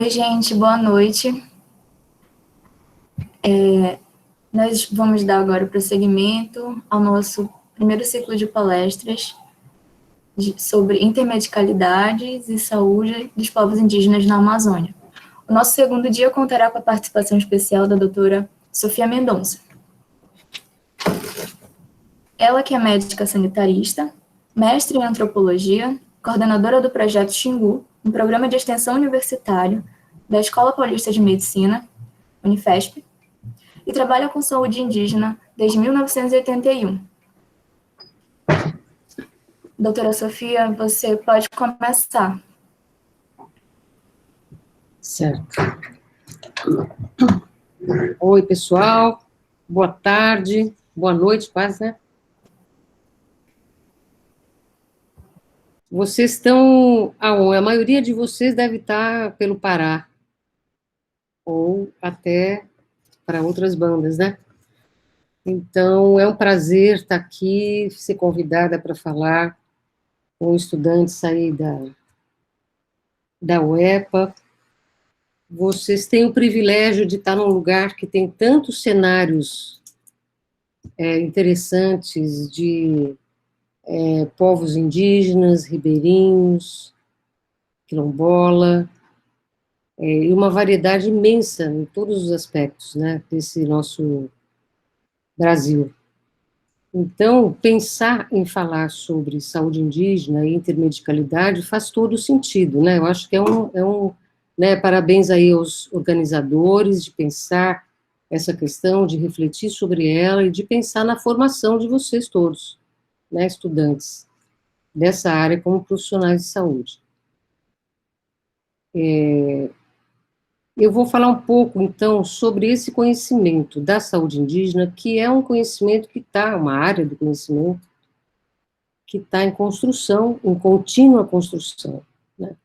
Oi, gente, boa noite. Nós vamos dar agora prosseguimento ao nosso primeiro ciclo de palestras sobre intermedicalidades e saúde dos povos indígenas na Amazônia. O nosso segundo dia contará com a participação especial da doutora Sofia Mendonça. Ela que é médica sanitarista, mestre em antropologia, coordenadora do projeto Xingu, um programa de extensão universitário da Escola Paulista de Medicina, Unifesp, e trabalha com saúde indígena desde 1981. Doutora Sofia, você pode começar. Certo. Oi, pessoal. Boa tarde, boa noite, quase, né? Vocês estão aonde? A maioria de vocês deve estar pelo Pará, ou até para outras bandas, né? Então, é um prazer estar aqui, ser convidada para falar com estudantes aí da UEPA. Vocês têm o privilégio de estar num lugar que tem tantos cenários interessantes de povos indígenas, ribeirinhos, quilombola, e uma variedade imensa em todos os aspectos, né, desse nosso Brasil. Então, pensar em falar sobre saúde indígena e intermedicalidade faz todo sentido, né, eu acho que né, parabéns aí aos organizadores de pensar essa questão, de refletir sobre ela e de pensar na formação de vocês todos, né, estudantes dessa área como profissionais de saúde. Eu vou falar um pouco, então, sobre esse conhecimento da saúde indígena, que é um conhecimento que está, uma área do conhecimento, que está em construção, em contínua construção, né?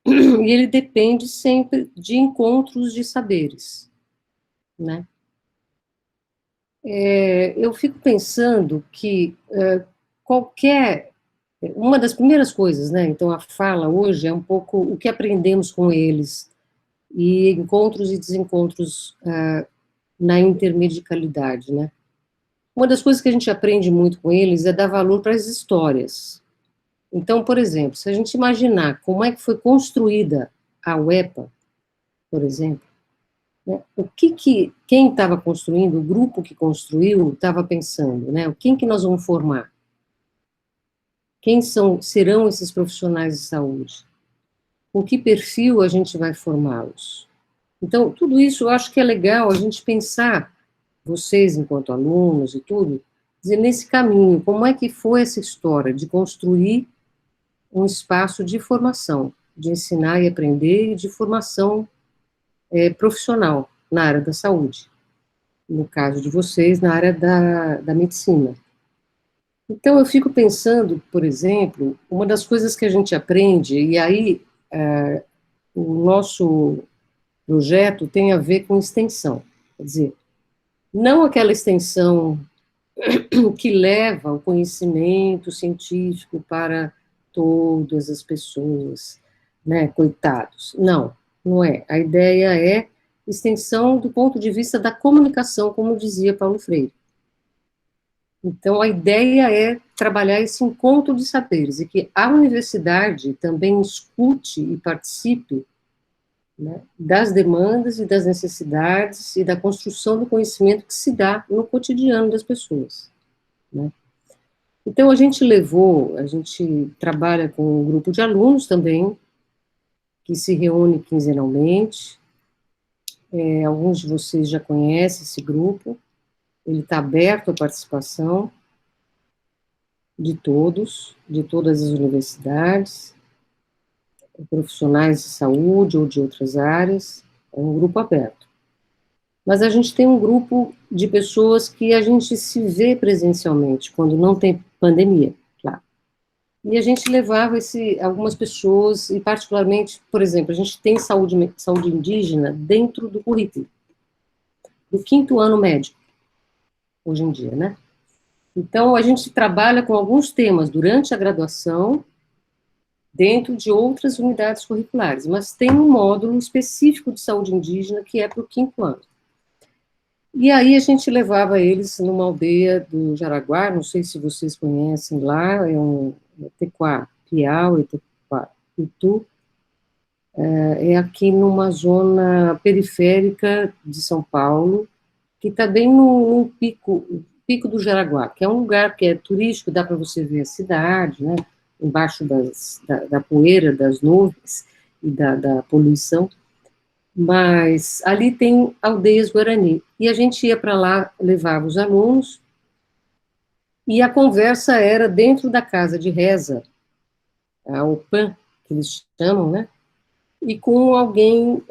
E ele depende sempre de encontros de saberes, né? Eu fico pensando que uma das primeiras coisas, né, então a fala hoje é um pouco o que aprendemos com eles, e encontros e desencontros na intermedicalidade, né? Uma das coisas que a gente aprende muito com eles é dar valor para as histórias. Então, por exemplo, se a gente imaginar como é que foi construída a UEPA, por exemplo, né, quem estava construindo, o grupo que construiu, estava pensando, né, quem que nós vamos formar? Quem serão esses profissionais de saúde? Com que perfil a gente vai formá-los? Então, tudo isso eu acho que é legal a gente pensar, vocês enquanto alunos e tudo, dizer, nesse caminho, como é que foi essa história de construir um espaço de formação, de ensinar e aprender, e de formação profissional na área da saúde, no caso de vocês, na área da medicina. Então, eu fico pensando, por exemplo, uma das coisas que a gente aprende, e aí o nosso projeto tem a ver com extensão, quer dizer, não aquela extensão que leva o conhecimento científico para todas as pessoas, né, coitados. Não, não é. A ideia é extensão do ponto de vista da comunicação, como dizia Paulo Freire. Então, a ideia é trabalhar esse encontro de saberes, e que a universidade também escute e participe, né, das demandas e das necessidades e da construção do conhecimento que se dá no cotidiano das pessoas, né. Então, a gente trabalha com um grupo de alunos também, que se reúne quinzenalmente, alguns de vocês já conhecem esse grupo, ele está aberto à participação de todos, de todas as universidades, profissionais de saúde ou de outras áreas, é um grupo aberto. Mas a gente tem um grupo de pessoas que a gente se vê presencialmente, quando não tem pandemia, claro. E a gente levava algumas pessoas, e particularmente, por exemplo, a gente tem saúde indígena dentro do currículo, do 5º ano médico, hoje em dia, né? Então, a gente trabalha com alguns temas durante a graduação, dentro de outras unidades curriculares, mas tem um módulo específico de saúde indígena que é para o 5º ano. E aí a gente levava eles numa aldeia do Jaraguá, não sei se vocês conhecem lá, Tequá, Piau e Tequá, Itu, é aqui numa zona periférica de São Paulo, que está bem no pico do Jaraguá, que é um lugar que é turístico, dá para você ver a cidade, né, embaixo da poeira, das nuvens e da poluição, mas ali tem aldeias Guarani, e a gente ia para lá, levava os alunos, e a conversa era dentro da casa de reza, a OPAN, que eles chamam, né, e com alguém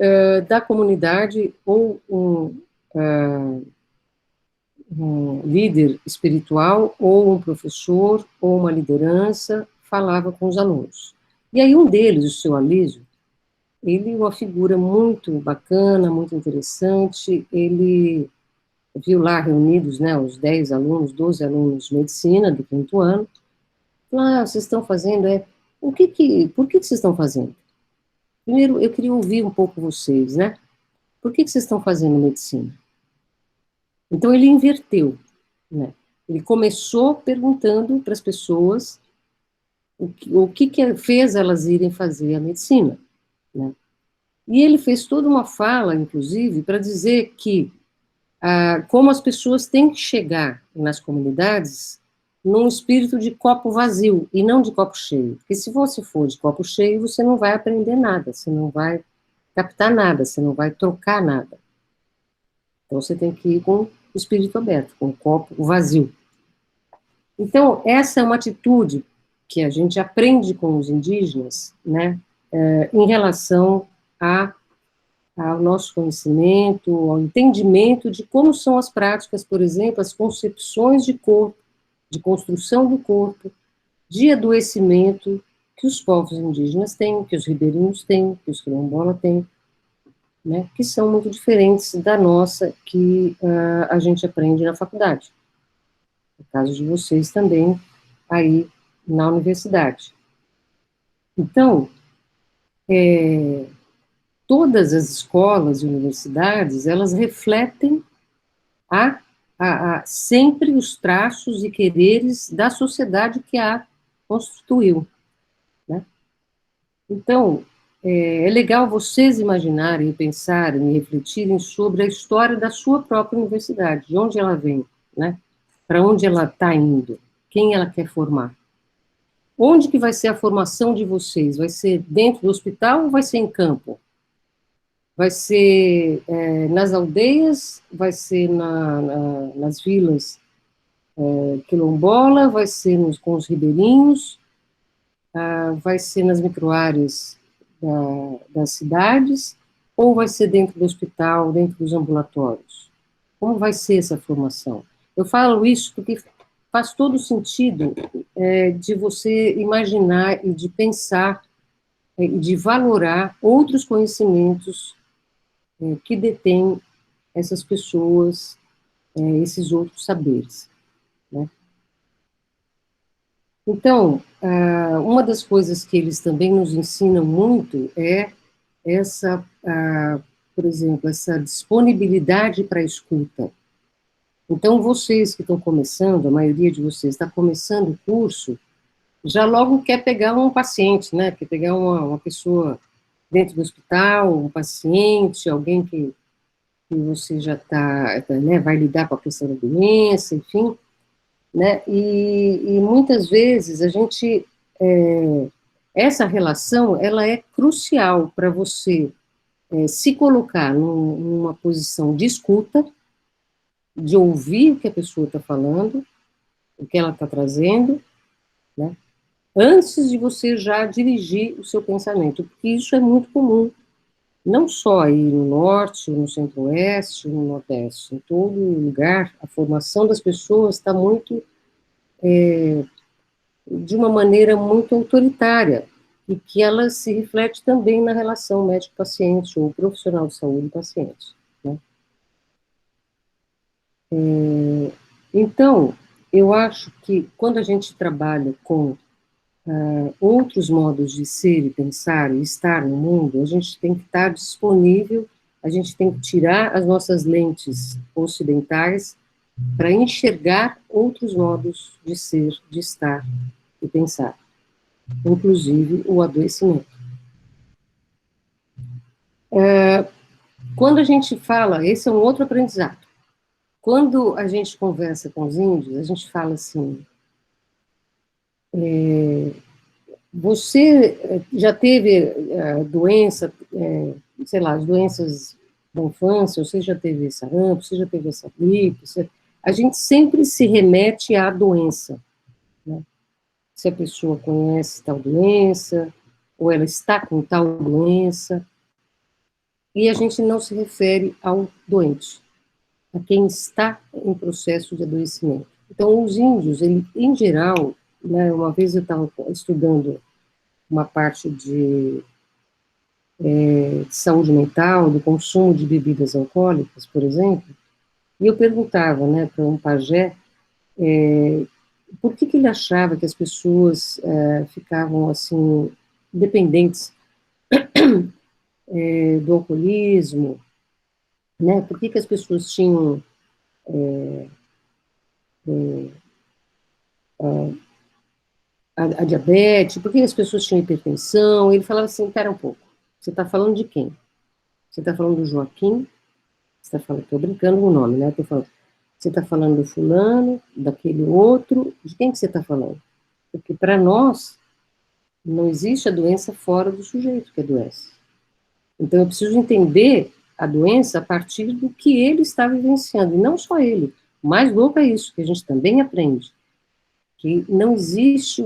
da comunidade, ou um líder espiritual, ou um professor, ou uma liderança, falava com os alunos. E aí um deles, o seu Alísio, ele é uma figura muito bacana, muito interessante, ele viu lá reunidos, né, os 10 alunos, 12 alunos de medicina do 5º ano, falou, vocês estão fazendo, por que vocês estão fazendo? Primeiro, eu queria ouvir um pouco vocês, né, por que vocês estão fazendo medicina? Então, ele inverteu, né, ele começou perguntando para as pessoas o que fez elas irem fazer a medicina, né, e ele fez toda uma fala, inclusive, para dizer que como as pessoas têm que chegar nas comunidades num espírito de copo vazio e não de copo cheio. Porque se você for de copo cheio, você não vai aprender nada, você não vai captar nada, você não vai trocar nada. Então você tem que ir com o espírito aberto, com o copo vazio. Então, essa é uma atitude que a gente aprende com os indígenas, né, em relação ao nosso conhecimento, ao entendimento de como são as práticas, por exemplo, as concepções de corpo, de construção do corpo, de adoecimento que os povos indígenas têm, que os ribeirinhos têm, que os quilombolas têm, né, que são muito diferentes da nossa, que a gente aprende na faculdade. No caso de vocês também, aí na universidade. Então, todas as escolas e universidades, elas refletem sempre os traços e quereres da sociedade que a constituiu, né? Então, é legal vocês imaginarem, pensarem e refletirem sobre a história da sua própria universidade, de onde ela vem, né? Para onde ela está indo, quem ela quer formar. Onde que vai ser a formação de vocês? Vai ser dentro do hospital ou vai ser em campo? Vai ser nas aldeias, vai ser nas vilas quilombola, vai ser com os ribeirinhos, vai ser nas microáreas das cidades, ou vai ser dentro do hospital, dentro dos ambulatórios? Como vai ser essa formação? Eu falo isso porque faz todo sentido de você imaginar e de pensar e de valorar outros conhecimentos que detêm essas pessoas, esses outros saberes, né? Então, uma das coisas que eles também nos ensinam muito é essa, por exemplo, essa disponibilidade para a escuta. Então, vocês que estão começando, a maioria de vocês está começando o curso, já logo quer pegar um paciente, né? Quer pegar uma pessoa dentro do hospital, um paciente, alguém que você já está, né, vai lidar com a questão da doença, enfim, né, e muitas vezes a gente, essa relação, ela é crucial para você se colocar numa posição de escuta, de ouvir o que a pessoa está falando, o que ela está trazendo, né, antes de você já dirigir o seu pensamento, porque isso é muito comum, não só aí no norte, no centro-oeste, no nordeste, em todo lugar, a formação das pessoas está muito, de uma maneira muito autoritária, e que ela se reflete também na relação médico-paciente, ou profissional de saúde-paciente, né? Então, eu acho que quando a gente trabalha com outros modos de ser e pensar e estar no mundo, a gente tem que estar disponível, a gente tem que tirar as nossas lentes ocidentais para enxergar outros modos de ser, de estar e pensar, inclusive o adoecimento. Quando a gente fala, esse é um outro aprendizado. Quando a gente conversa com os índios, a gente fala assim, você já teve doença, sei lá, as doenças da infância, você já teve sarampo, você já teve essa gripe, a gente sempre se remete à doença, né? Se a pessoa conhece tal doença, ou ela está com tal doença, e a gente não se refere ao doente, a quem está em processo de adoecimento. Então, os índios, em geral, né, uma vez eu estava estudando uma parte de saúde mental, do consumo de bebidas alcoólicas, por exemplo, e eu perguntava, né, para um pajé, por que ele achava que as pessoas ficavam, assim, dependentes do alcoolismo, né, por que as pessoas tinham a diabetes, por que as pessoas tinham hipertensão. Ele falava assim, espera um pouco, você está falando de quem? Você está falando do Joaquim? Você está falando, estou brincando com o nome, né? Tô falando, você está falando do fulano, daquele outro, de quem que você está falando? Porque para nós, não existe a doença fora do sujeito que adoece. Então eu preciso entender a doença a partir do que ele está vivenciando, e não só ele. O mais louco é isso, que a gente também aprende, que não existe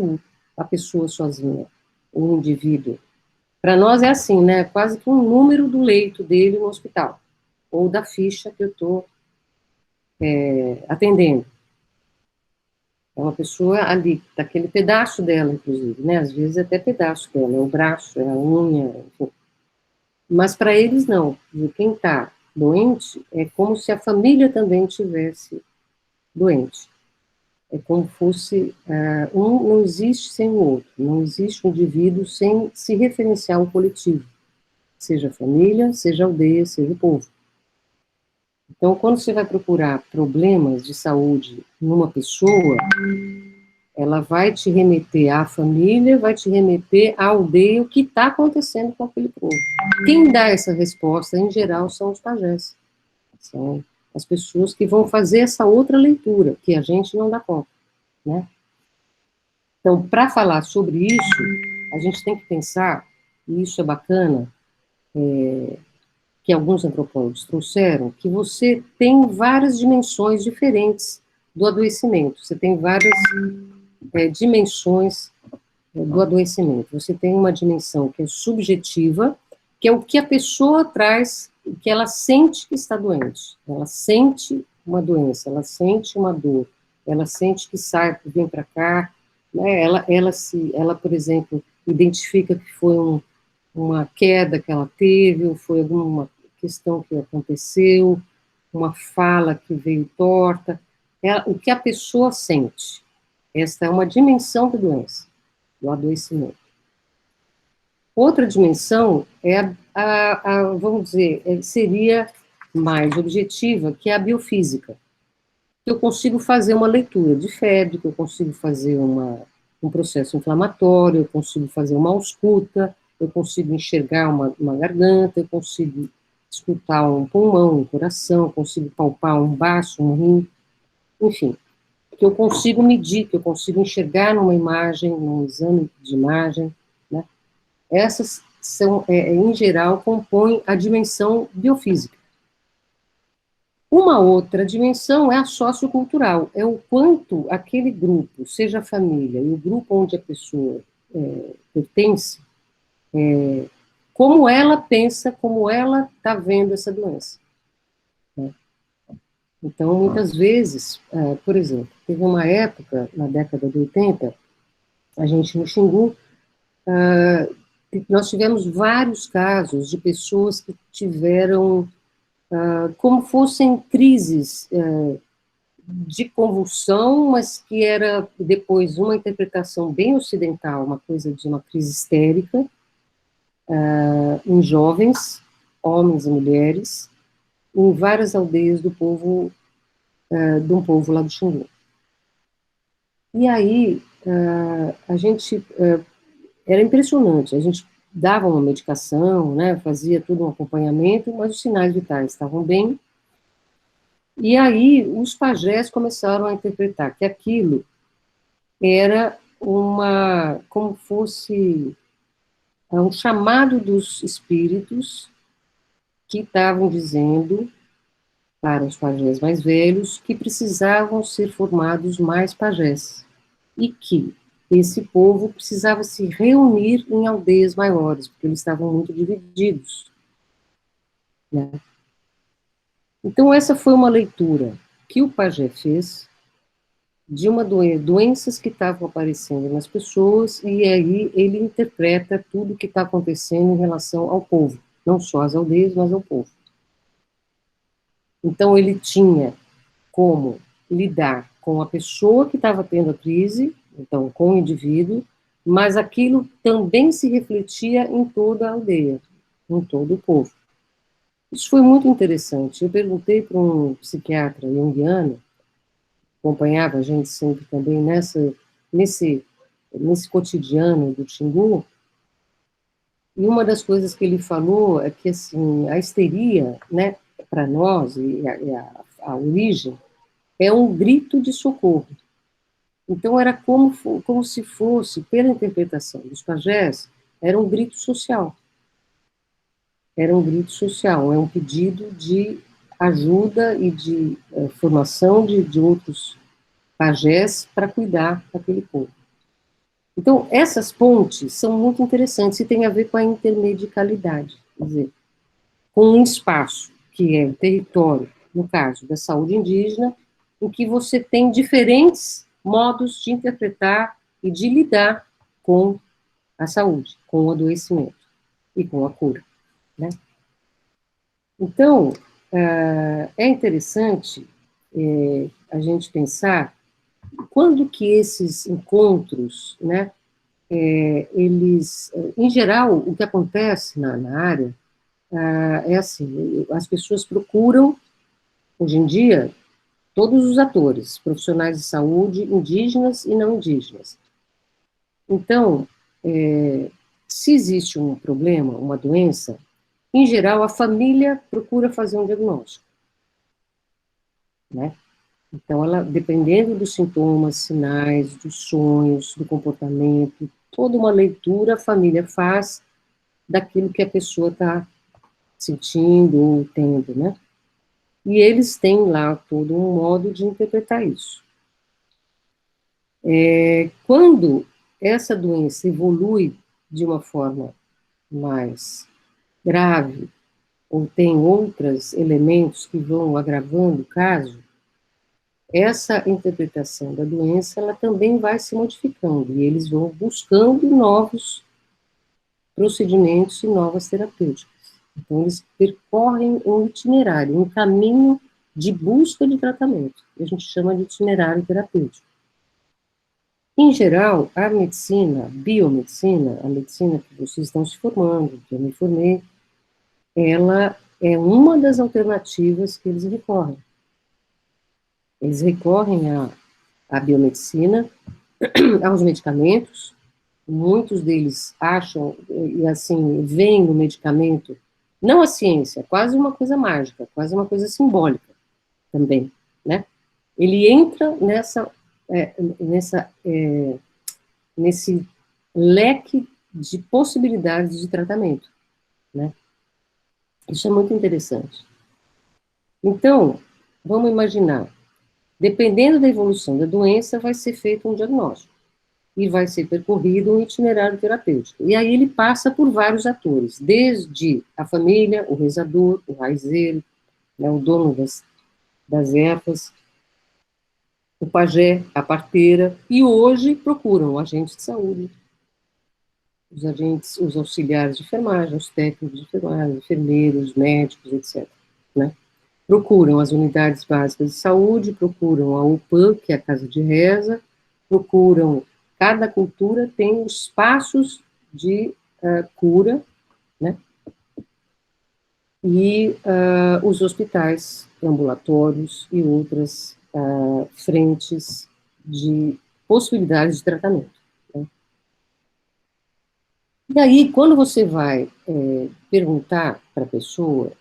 a pessoa sozinha, o indivíduo. Para nós é assim, né? Quase que um número do leito dele no hospital, ou da ficha que eu estou atendendo. É uma pessoa ali, daquele pedaço dela, inclusive, né? Às vezes até pedaço dela, é o braço, é a unha, enfim. Mas para eles não. E quem está doente é como se a família também tivesse doente. É como fosse um não existe sem o outro, não existe um indivíduo sem se referenciar ao coletivo, seja a família, seja a aldeia, seja o povo. Então, quando você vai procurar problemas de saúde numa pessoa, ela vai te remeter à família, vai te remeter à aldeia, o que está acontecendo com aquele povo. Quem dá essa resposta, em geral, são os pajés. São as pessoas que vão fazer essa outra leitura, que a gente não dá conta, né? Então, para falar sobre isso, a gente tem que pensar, e isso é bacana, que alguns antropólogos trouxeram, que você tem várias dimensões diferentes do adoecimento. Você tem várias dimensões do adoecimento. Você tem uma dimensão que é subjetiva, que é o que a pessoa traz, o que ela sente que está doente. Ela sente uma doença, ela sente uma dor, ela sente que sai, vem para cá, né? Ela, por exemplo, identifica que foi uma queda que ela teve, ou foi alguma questão que aconteceu, uma fala que veio torta, o que a pessoa sente. Esta é uma dimensão da doença, do adoecimento. Outra dimensão é vamos dizer, seria mais objetiva, que é a biofísica. Eu consigo fazer uma leitura de febre, que eu consigo fazer um processo inflamatório, eu consigo fazer uma ausculta, eu consigo enxergar uma garganta, eu consigo escutar um pulmão, um coração, eu consigo palpar um baço, um rim, enfim, que eu consigo medir, que eu consigo enxergar numa imagem, num exame de imagem, né? Essas são, em geral, compõem a dimensão biofísica. Uma outra dimensão é a sociocultural, é o quanto aquele grupo, seja a família e o grupo onde a pessoa pertence, como ela pensa, como ela está vendo essa doença, né? Então, muitas vezes, por exemplo, teve uma época, na década de 80, a gente no Xingu, nós tivemos vários casos de pessoas que tiveram como fossem crises de convulsão, mas que era depois uma interpretação bem ocidental, uma coisa de uma crise histérica, em jovens, homens e mulheres, em várias aldeias do povo, de um povo lá do Xingu. E aí, a gente, era impressionante, a gente dava uma medicação, né, fazia todo um acompanhamento, mas os sinais vitais estavam bem. E aí, os pajés começaram a interpretar que aquilo era como fosse um chamado dos espíritos que estavam dizendo para os pajés mais velhos que precisavam ser formados mais pajés e que esse povo precisava se reunir em aldeias maiores, porque eles estavam muito divididos, né? Então, essa foi uma leitura que o pajé fez de uma doenças que estavam aparecendo nas pessoas, e aí ele interpreta tudo o que está acontecendo em relação ao povo, não só às aldeias, mas ao povo. Então, ele tinha como lidar com a pessoa que estava tendo a crise, então, com o indivíduo, mas aquilo também se refletia em toda a aldeia, em todo o povo. Isso foi muito interessante. Eu perguntei para um psiquiatra junguiano, acompanhava a gente sempre também nesse cotidiano do Xingu, e uma das coisas que ele falou é que, assim, a histeria, né, para nós, e a origem, é um grito de socorro. Então, era como se fosse, pela interpretação dos pajés, era um grito social. Era um grito social, é um pedido de ajuda e de formação de outros pajés para cuidar daquele povo. Então, essas pontes são muito interessantes e têm a ver com a intermedicalidade, quer dizer, com um espaço, que é o território, no caso da saúde indígena, em que você tem diferentes modos de interpretar e de lidar com a saúde, com o adoecimento e com a cura, né? Então, é interessante a gente pensar quando que esses encontros, né, eles, em geral, o que acontece na área é assim, as pessoas procuram, hoje em dia, todos os atores, profissionais de saúde, indígenas e não indígenas. Então, se existe um problema, uma doença, em geral, a família procura fazer um diagnóstico, né? Então, ela, dependendo dos sintomas, sinais, dos sonhos, do comportamento, toda uma leitura a família faz daquilo que a pessoa está sentindo ou tendo, né? E eles têm lá todo um modo de interpretar isso. Quando essa doença evolui de uma forma mais grave, ou tem outros elementos que vão agravando o caso, essa interpretação da doença, ela também vai se modificando, e eles vão buscando novos procedimentos e novas terapêuticas. Então, eles percorrem um itinerário, um caminho de busca de tratamento, que a gente chama de itinerário terapêutico. Em geral, a medicina, a biomedicina, a medicina que vocês estão se formando, que eu me formei, ela é uma das alternativas que eles recorrem. Eles recorrem à biomedicina, aos medicamentos, muitos deles acham, e assim, veem no medicamento, não a ciência, quase uma coisa mágica, quase uma coisa simbólica também, né? Ele entra nesse leque de possibilidades de tratamento, né? Isso é muito interessante. Então, vamos imaginar, dependendo da evolução da doença, vai ser feito um diagnóstico e vai ser percorrido um itinerário terapêutico. E aí ele passa por vários atores, desde a família, o rezador, o raizeiro, né, o dono das ervas, o pajé, a parteira, e hoje procuram o agente de saúde, os auxiliares de enfermagem, os técnicos de enfermagem, enfermeiros, médicos, etc., né? procuram as unidades básicas de saúde, procuram a UPAM, que é a casa de reza, procuram, cada cultura tem os passos de cura, né? E os hospitais ambulatórios e outras frentes de possibilidades de tratamento. Né? E aí, quando você vai perguntar para a pessoa,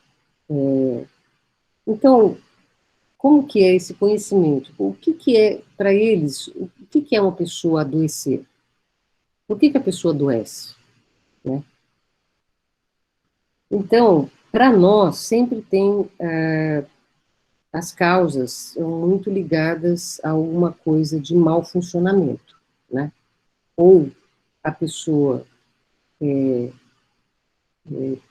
então, como que é esse conhecimento? O que é, para eles, o que é uma pessoa adoecer? Por que a pessoa adoece? Né? Então, para nós, sempre tem as causas são muito ligadas a alguma coisa de mau funcionamento, né? Ou a pessoa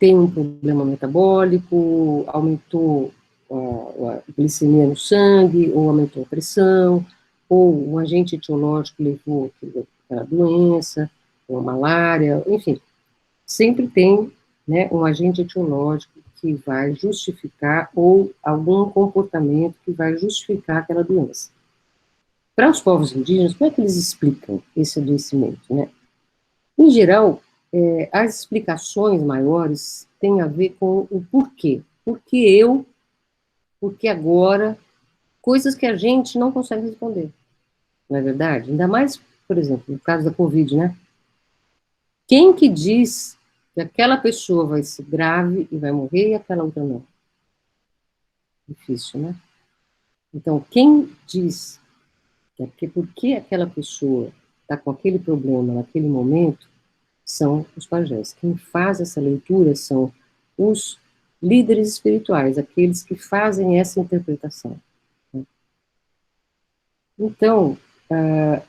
tem um problema metabólico, aumentou a glicemia no sangue, ou aumentou a pressão, ou um agente etiológico levou aquela doença, ou a malária, enfim, sempre tem, né, um agente etiológico que vai justificar, ou algum comportamento que vai justificar aquela doença. Para os povos indígenas, como é que eles explicam esse adoecimento, né? Em geral, as explicações maiores têm a ver com o porquê. Porque agora, coisas que a gente não consegue responder, não é verdade? Ainda mais, por exemplo, no caso da Covid, né? Quem que diz que aquela pessoa vai ser grave e vai morrer e aquela outra não? Difícil, né? Então, quem diz que porque aquela pessoa está com aquele problema naquele momento são os pajés. Quem faz essa leitura são os líderes espirituais, aqueles que fazem essa interpretação. Então,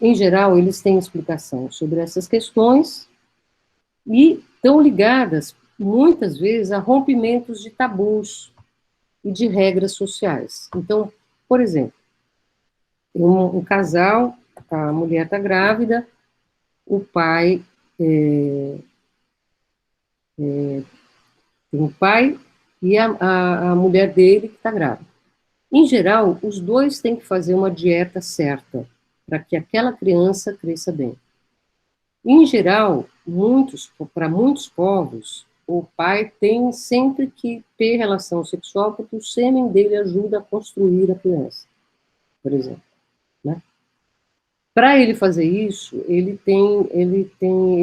em geral, eles têm explicação sobre essas questões e estão ligadas, muitas vezes, a rompimentos de tabus e de regras sociais. Então, por exemplo, um casal, a mulher está grávida, o pai tem um pai e a mulher dele que está grávida. Em geral, os dois têm que fazer uma dieta certa para que aquela criança cresça bem. Em geral, para muitos povos, o pai tem sempre que ter relação sexual porque o sêmen dele ajuda a construir a criança, por exemplo, né? Para ele fazer isso, ele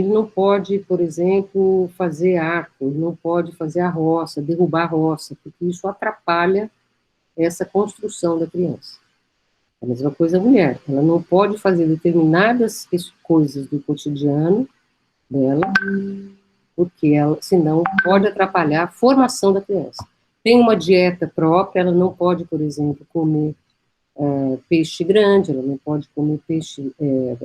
não pode, por exemplo, fazer arco, ele não pode fazer a roça, derrubar a roça, porque isso atrapalha essa construção da criança. A mesma coisa a mulher, ela não pode fazer determinadas coisas do cotidiano dela, porque ela, senão pode atrapalhar a formação da criança. Tem uma dieta própria, ela não pode, por exemplo, comer peixe grande, ela não pode comer peixe,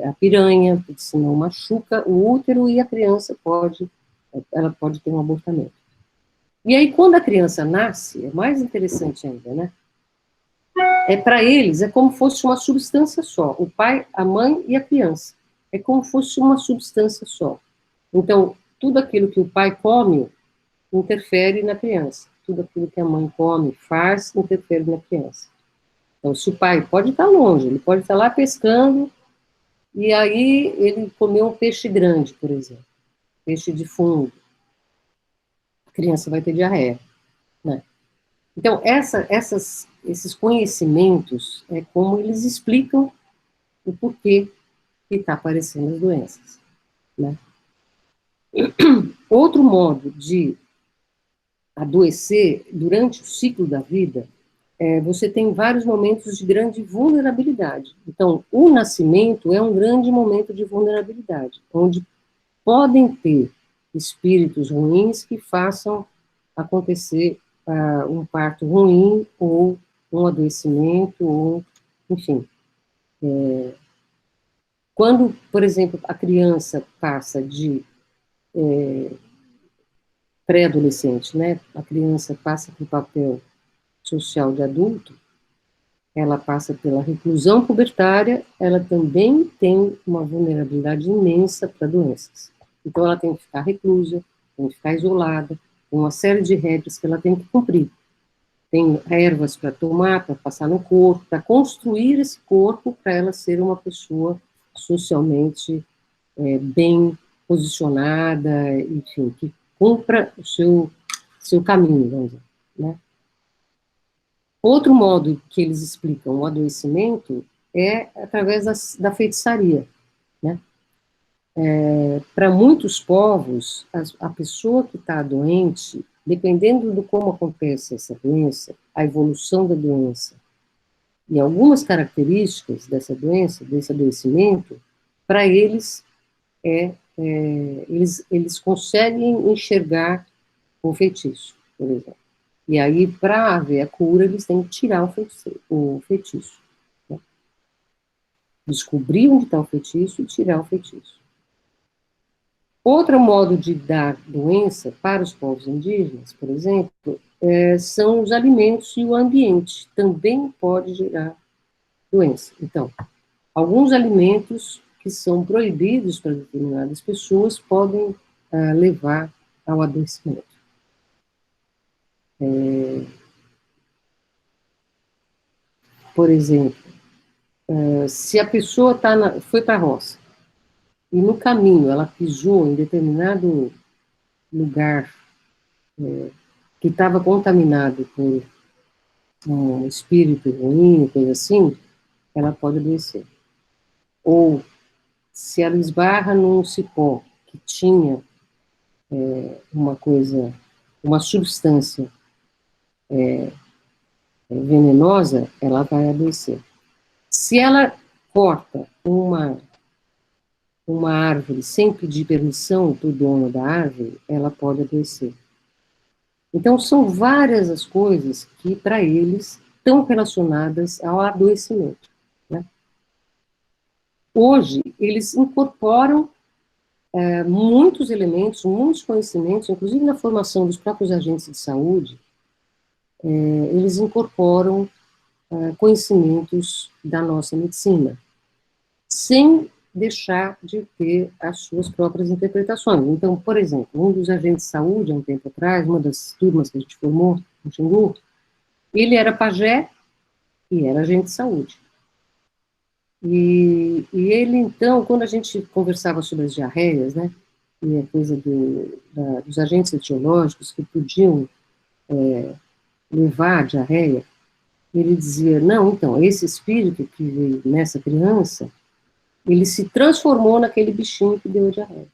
a piranha, porque senão machuca o útero e a criança ela pode ter um abortamento. E aí, quando a criança nasce, é mais interessante ainda, né? Para eles, é como se fosse uma substância só, o pai, a mãe e a criança. É como se fosse uma substância só. Então, tudo aquilo que o pai come interfere na criança. Tudo aquilo que a mãe come, faz, interfere na criança. Então, se o pai pode estar longe, ele pode estar lá pescando, e aí ele comeu um peixe grande, por exemplo, peixe de fundo, a criança vai ter diarreia, né? Então, esses conhecimentos é como eles explicam o porquê que está aparecendo as doenças, né? Outro modo de adoecer durante o ciclo da vida você tem vários momentos de grande vulnerabilidade. Então, o nascimento é um grande momento de vulnerabilidade, onde podem ter espíritos ruins que façam acontecer um parto ruim, ou um adoecimento, ou, enfim. Quando, por exemplo, a criança passa de pré-adolescente, né? A criança passa para o papel social de adulto, ela passa pela reclusão pubertária, ela também tem uma vulnerabilidade imensa para doenças. Então, ela tem que ficar reclusa, tem que ficar isolada, tem uma série de regras que ela tem que cumprir. tem ervas para tomar, para passar no corpo, para construir esse corpo, para ela ser uma pessoa socialmente bem posicionada, enfim, que cumpra o seu caminho, vamos dizer, né? Outro modo que eles explicam o adoecimento é através da feitiçaria, né? Para muitos povos, a pessoa que está doente, dependendo de como acontece essa doença, a evolução da doença e algumas características dessa doença, desse adoecimento, para eles, eles conseguem enxergar o feitiço, por exemplo. E aí, para haver a cura, eles têm que tirar o feitiço. Né? Descobrir onde está o feitiço e tirar o feitiço. Outro modo de dar doença para os povos indígenas, por exemplo, são os alimentos e o ambiente. Também pode gerar doença. Então, alguns alimentos que são proibidos para determinadas pessoas podem levar ao adoecimento. Por exemplo, se a pessoa foi para a roça e no caminho ela pisou em determinado lugar que estava contaminado por um espírito ruim, coisa assim, ela pode adoecer. Ou se ela esbarra num cipó que tinha uma substância venenosa, ela vai adoecer. Se ela corta uma árvore sem pedir permissão para o dono da árvore, ela pode adoecer. Então, são várias as coisas que, para eles, estão relacionadas ao adoecimento. Né? Hoje, eles incorporam muitos elementos, muitos conhecimentos, inclusive na formação dos próprios agentes de saúde, eles incorporam conhecimentos da nossa medicina, sem deixar de ter as suas próprias interpretações. Então, por exemplo, um dos agentes de saúde, há um tempo atrás, uma das turmas que a gente formou no Xingu, ele era pajé e era agente de saúde. E ele, então, quando a gente conversava sobre as diarreias, né, e a coisa dos agentes etiológicos que podiam levar a diarreia, ele dizia, não, então, esse espírito que veio nessa criança, ele se transformou naquele bichinho que deu a diarreia.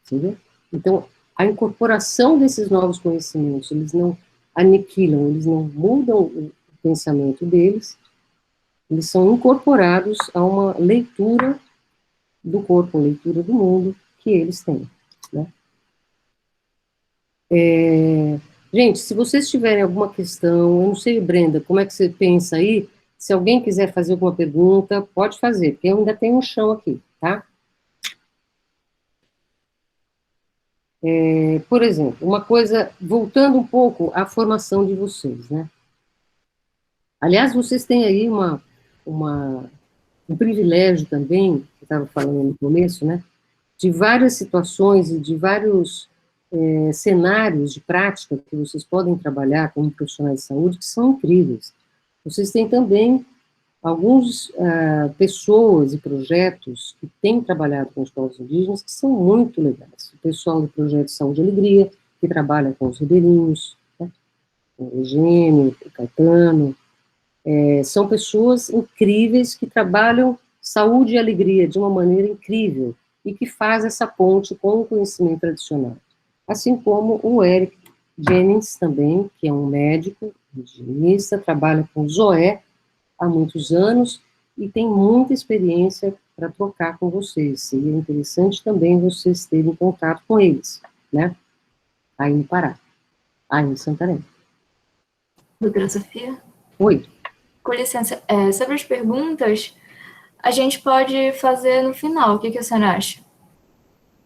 Entendeu? Então, a incorporação desses novos conhecimentos, eles não aniquilam, eles não mudam o pensamento deles, eles são incorporados a uma leitura do corpo, uma leitura do mundo que eles têm. Né? Gente, se vocês tiverem alguma questão, eu não sei, Brenda, como é que você pensa aí? Se alguém quiser fazer alguma pergunta, pode fazer, porque eu ainda tenho um chão aqui, tá? Por exemplo, uma coisa, voltando um pouco à formação de vocês, né? Aliás, vocês têm aí um privilégio também, que eu estava falando no começo, né? De várias situações e de vários cenários de prática que vocês podem trabalhar como profissionais de saúde, que são incríveis. Vocês têm também algumas pessoas e projetos que têm trabalhado com os povos indígenas que são muito legais. O pessoal do Projeto Saúde e Alegria, que trabalha com os ribeirinhos, né? O Eugênio, o Caetano, são pessoas incríveis que trabalham saúde e alegria de uma maneira incrível e que faz essa ponte com o conhecimento tradicional. Assim como o Eric Jennings também, que é um médico indigenista, trabalha com Zoé há muitos anos e tem muita experiência para trocar com vocês. Seria interessante também vocês terem contato com eles, né? Aí no Pará, aí em Santarém. Doutora Sofia? Oi. Com licença, sobre as perguntas, a gente pode fazer no final. O que a senhora acha?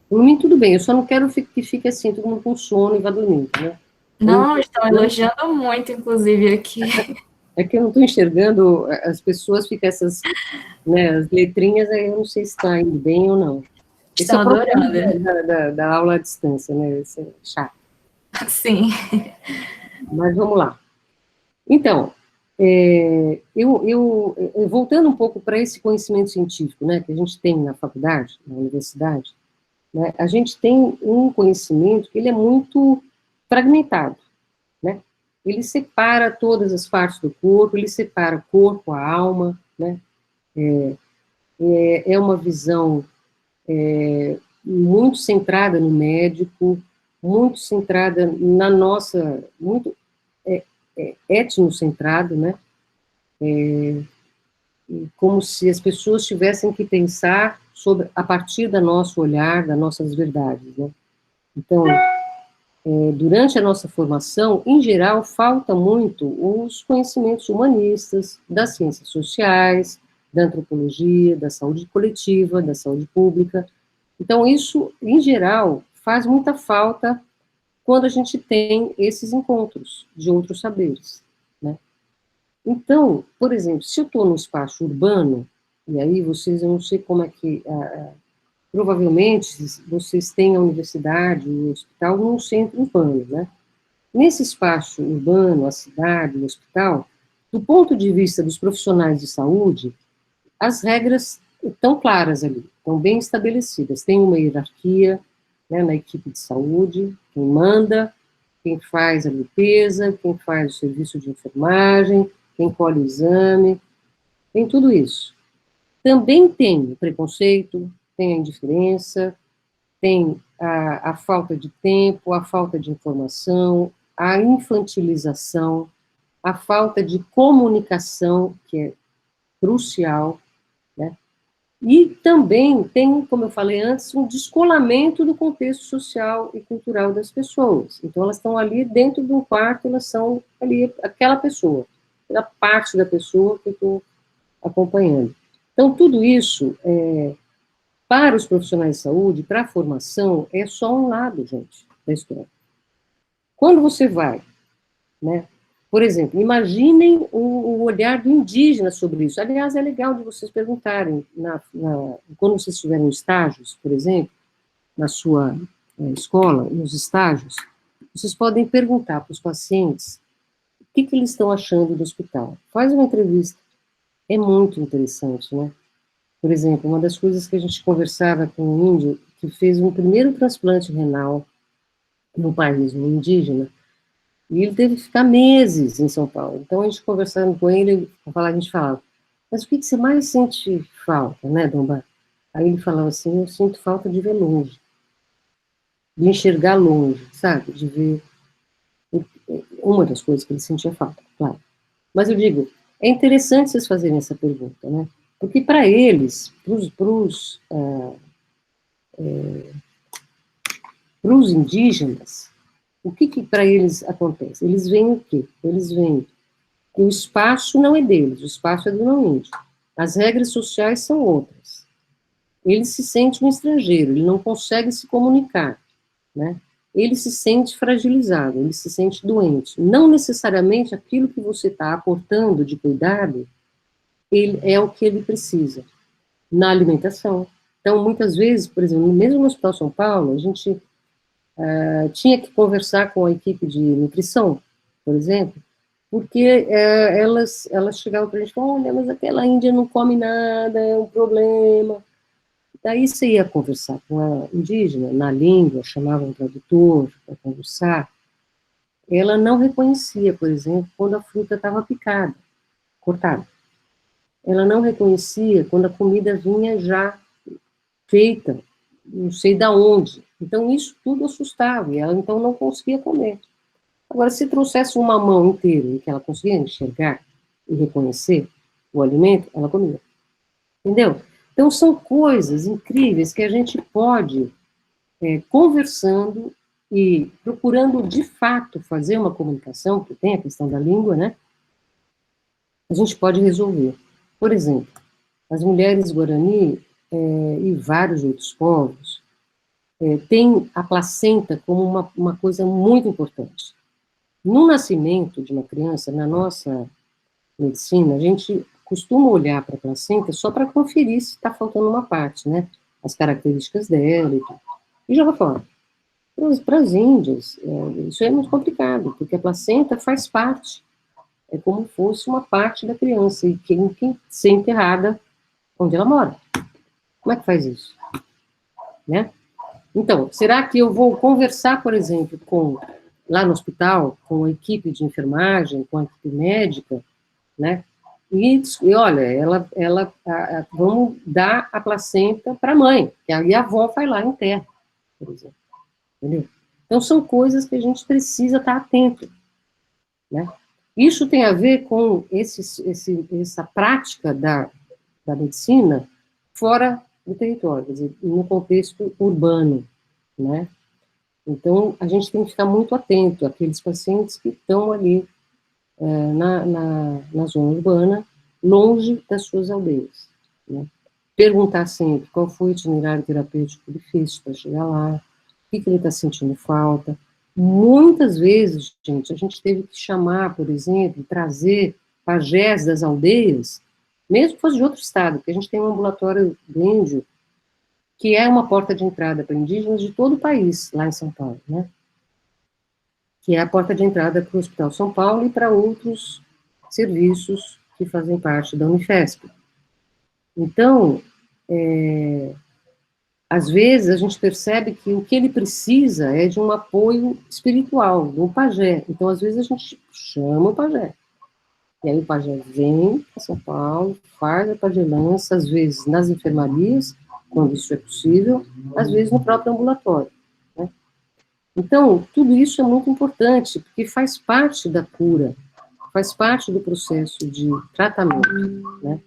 Por mim, tudo bem. Eu só não quero que fique assim, todo mundo com sono e vá dormir, né? Não, estão elogiando muito, inclusive, aqui. É que eu não estou enxergando, as pessoas ficam essas, né, as letrinhas, aí eu não sei se está indo bem ou não. Estão adorando. Da aula à distância, né? Isso é chato. Sim. Mas vamos lá. Então, voltando um pouco para esse conhecimento científico, né, que a gente tem na faculdade, na universidade, né, a gente tem um conhecimento que ele é muito fragmentado, né? Ele separa todas as partes do corpo, ele separa o corpo, a alma, né? É uma visão muito centrada no médico, muito centrada na nossa, muito etnocentrado, né? Como se as pessoas tivessem que pensar sobre, a partir do nosso olhar, das nossas verdades, né? Então, durante a nossa formação, em geral, falta muito os conhecimentos humanistas, das ciências sociais, da antropologia, da saúde coletiva, da saúde pública. Então, isso, em geral, faz muita falta quando a gente tem esses encontros de outros saberes, né? Então, por exemplo, se eu estou no espaço urbano, e aí vocês, eu não sei como é que, provavelmente vocês têm a universidade, o hospital num centro urbano, né? Nesse espaço urbano, a cidade, o hospital, do ponto de vista dos profissionais de saúde, as regras estão claras ali, estão bem estabelecidas. Tem uma hierarquia, né, na equipe de saúde, quem manda, quem faz a limpeza, quem faz o serviço de enfermagem, quem colhe o exame, tem tudo isso. Também tem o preconceito, tem a indiferença, tem a falta de tempo, a falta de informação, a infantilização, a falta de comunicação, que é crucial, né? E também tem, como eu falei antes, um descolamento do contexto social e cultural das pessoas. Então, elas estão ali dentro de um quarto, elas são ali aquela pessoa, aquela parte da pessoa que eu estou acompanhando. Então, tudo isso, para os profissionais de saúde, para a formação, é só um lado, gente, da história. Quando você vai, né, por exemplo, imaginem o olhar do indígena sobre isso. Aliás, é legal de vocês perguntarem, quando vocês estiverem em estágios, por exemplo, na sua escola, nos estágios, vocês podem perguntar para os pacientes o que eles estão achando do hospital. Faz uma entrevista. É muito interessante, né? Por exemplo, uma das coisas que a gente conversava com um índio que fez um primeiro transplante renal no país, um indígena, e ele teve que ficar meses em São Paulo. Então, a gente conversando com ele, a gente falava, mas o que você mais sente falta, né, Domba? Aí ele falava assim, eu sinto falta de ver longe, de enxergar longe, sabe? De ver uma das coisas que ele sentia falta, claro. Mas eu digo, é interessante vocês fazerem essa pergunta, né? Porque para eles, para os indígenas, o que para eles acontece? Eles veem o quê? Eles veem que o espaço não é deles, o espaço é do não índio. As regras sociais são outras. Ele se sente um estrangeiro, ele não consegue se comunicar, né? Ele se sente fragilizado, ele se sente doente. Não necessariamente aquilo que você está aportando de cuidado ele é o que ele precisa na alimentação. Então, muitas vezes, por exemplo, mesmo no Hospital São Paulo, a gente tinha que conversar com a equipe de nutrição, por exemplo, porque elas chegavam para a gente e falavam, olha, mas aquela índia não come nada, é um problema. Daí você ia conversar com a indígena, na língua, chamava um tradutor para conversar, ela não reconhecia, por exemplo, quando a fruta estava picada, cortada. Ela não reconhecia quando a comida vinha já feita, não sei da onde. Então, isso tudo assustava, e ela então não conseguia comer. Agora, se trouxesse uma mão inteira e que ela conseguia enxergar e reconhecer o alimento, ela comia. Entendeu? Então, são coisas incríveis que a gente pode, conversando e procurando, de fato, fazer uma comunicação, porque tem a questão da língua, né? A gente pode resolver. Por exemplo, as mulheres Guarani e vários outros povos têm a placenta como uma coisa muito importante. No nascimento de uma criança, na nossa medicina, a gente costuma olhar para a placenta só para conferir se está faltando uma parte, né? As características dela e tudo. E joga fora. para as índias, isso é muito complicado, porque a placenta faz parte, é como se fosse uma parte da criança, e tem que ser enterrada onde ela mora. Como é que faz isso? Né? Então, será que eu vou conversar, por exemplo, lá no hospital, com a equipe de enfermagem, com a equipe médica, né? E olha, vamos dar a placenta para a mãe, que aí a avó vai lá e enterra, por exemplo. Entendeu? Então, são coisas que a gente precisa estar atento, né? Isso tem a ver com essa prática da medicina fora do território, quer dizer, no contexto urbano, né? Então, a gente tem que ficar muito atento àqueles pacientes que estão ali na zona urbana, longe das suas aldeias, né? Perguntar sempre qual foi o itinerário terapêutico que ele fez para chegar lá, o que ele está sentindo falta. Muitas vezes, gente, a gente teve que chamar, por exemplo, trazer pajés das aldeias, mesmo que fosse de outro estado, porque a gente tem um ambulatório do índio, que é uma porta de entrada para indígenas de todo o país, lá em São Paulo, né? Que é a porta de entrada para o Hospital São Paulo e para outros serviços que fazem parte da Unifesp. Então, às vezes a gente percebe que o que ele precisa é de um apoio espiritual, de um pajé. Então, às vezes a gente chama o pajé. E aí o pajé vem para São Paulo, faz a pajelança, às vezes nas enfermarias, quando isso é possível, às vezes no próprio ambulatório, né? Então, tudo isso é muito importante, porque faz parte da cura, faz parte do processo de tratamento, né?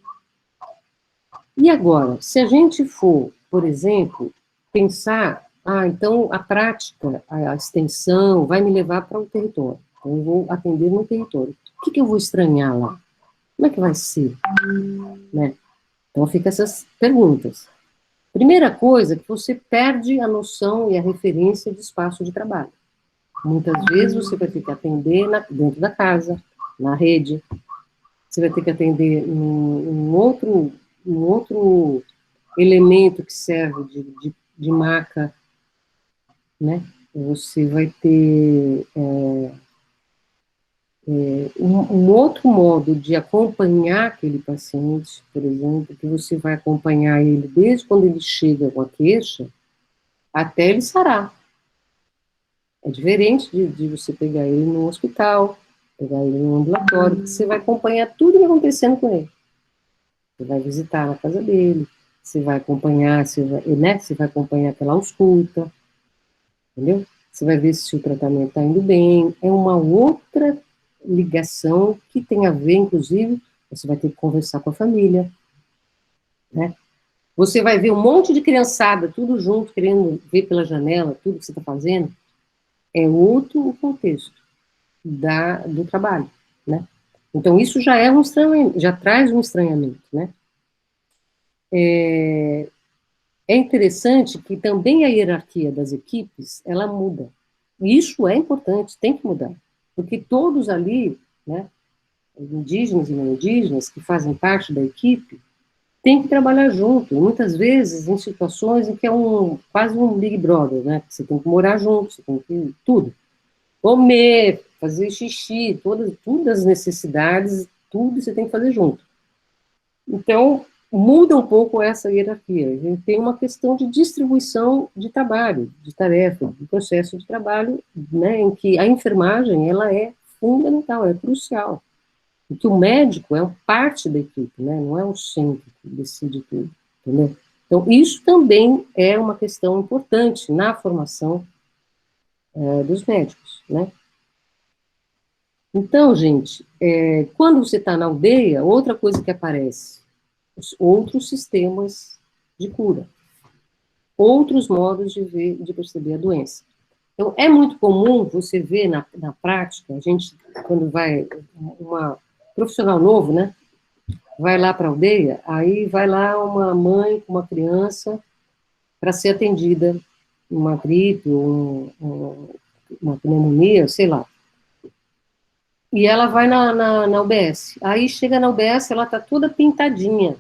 E agora, se a gente for, por exemplo, pensar, então a prática, a extensão vai me levar para o território, então eu vou atender no território. O que eu vou estranhar lá? Como é que vai ser? Né? Então, fica essas perguntas. Primeira coisa é que você perde a noção e a referência de espaço de trabalho. Muitas vezes você vai ter que atender dentro da casa, na rede, você vai ter que atender um outro elemento que serve de maca, né? Você vai ter um outro modo de acompanhar aquele paciente, por exemplo, que você vai acompanhar ele desde quando ele chega com a queixa até ele sarar. É diferente de você pegar ele no hospital, pegar ele no ambulatório, porque você vai acompanhar tudo que está acontecendo com ele. Você vai visitar na casa dele, você vai acompanhar, você vai acompanhar aquela ausculta, entendeu? Você vai ver se o tratamento está indo bem. É uma outra ligação que tem a ver, inclusive, você vai ter que conversar com a família, né? Você vai ver um monte de criançada, tudo junto, querendo ver pela janela, tudo que você está fazendo. É outro contexto do trabalho, né? Então, isso já é um estranhamento, já traz um estranhamento, né? É interessante que também a hierarquia das equipes, ela muda. E isso é importante, tem que mudar. Porque todos ali, né, indígenas e não indígenas, que fazem parte da equipe, têm que trabalhar junto. E muitas vezes em situações em que é quase um Big Brother, né? Você tem que morar junto, você tem que tudo. Comer, fazer xixi, todas as necessidades, tudo você tem que fazer junto. Então, muda um pouco essa hierarquia. A gente tem uma questão de distribuição de trabalho, de tarefa, de processo de trabalho, né, em que a enfermagem, ela é fundamental, é crucial. Porque o médico é parte da equipe, né, não é o centro que decide tudo, entendeu? Então, isso também é uma questão importante na formação dos médicos, né? Então, gente, quando você está na aldeia, outra coisa que aparece, outros sistemas de cura, outros modos de perceber a doença. Então, é muito comum você ver na prática, a gente, quando vai, uma profissional novo, né, vai lá para a aldeia, aí vai lá uma mãe com uma criança para ser atendida, uma gripe, uma pneumonia, sei lá. E ela vai na UBS. Aí chega na UBS, ela está toda pintadinha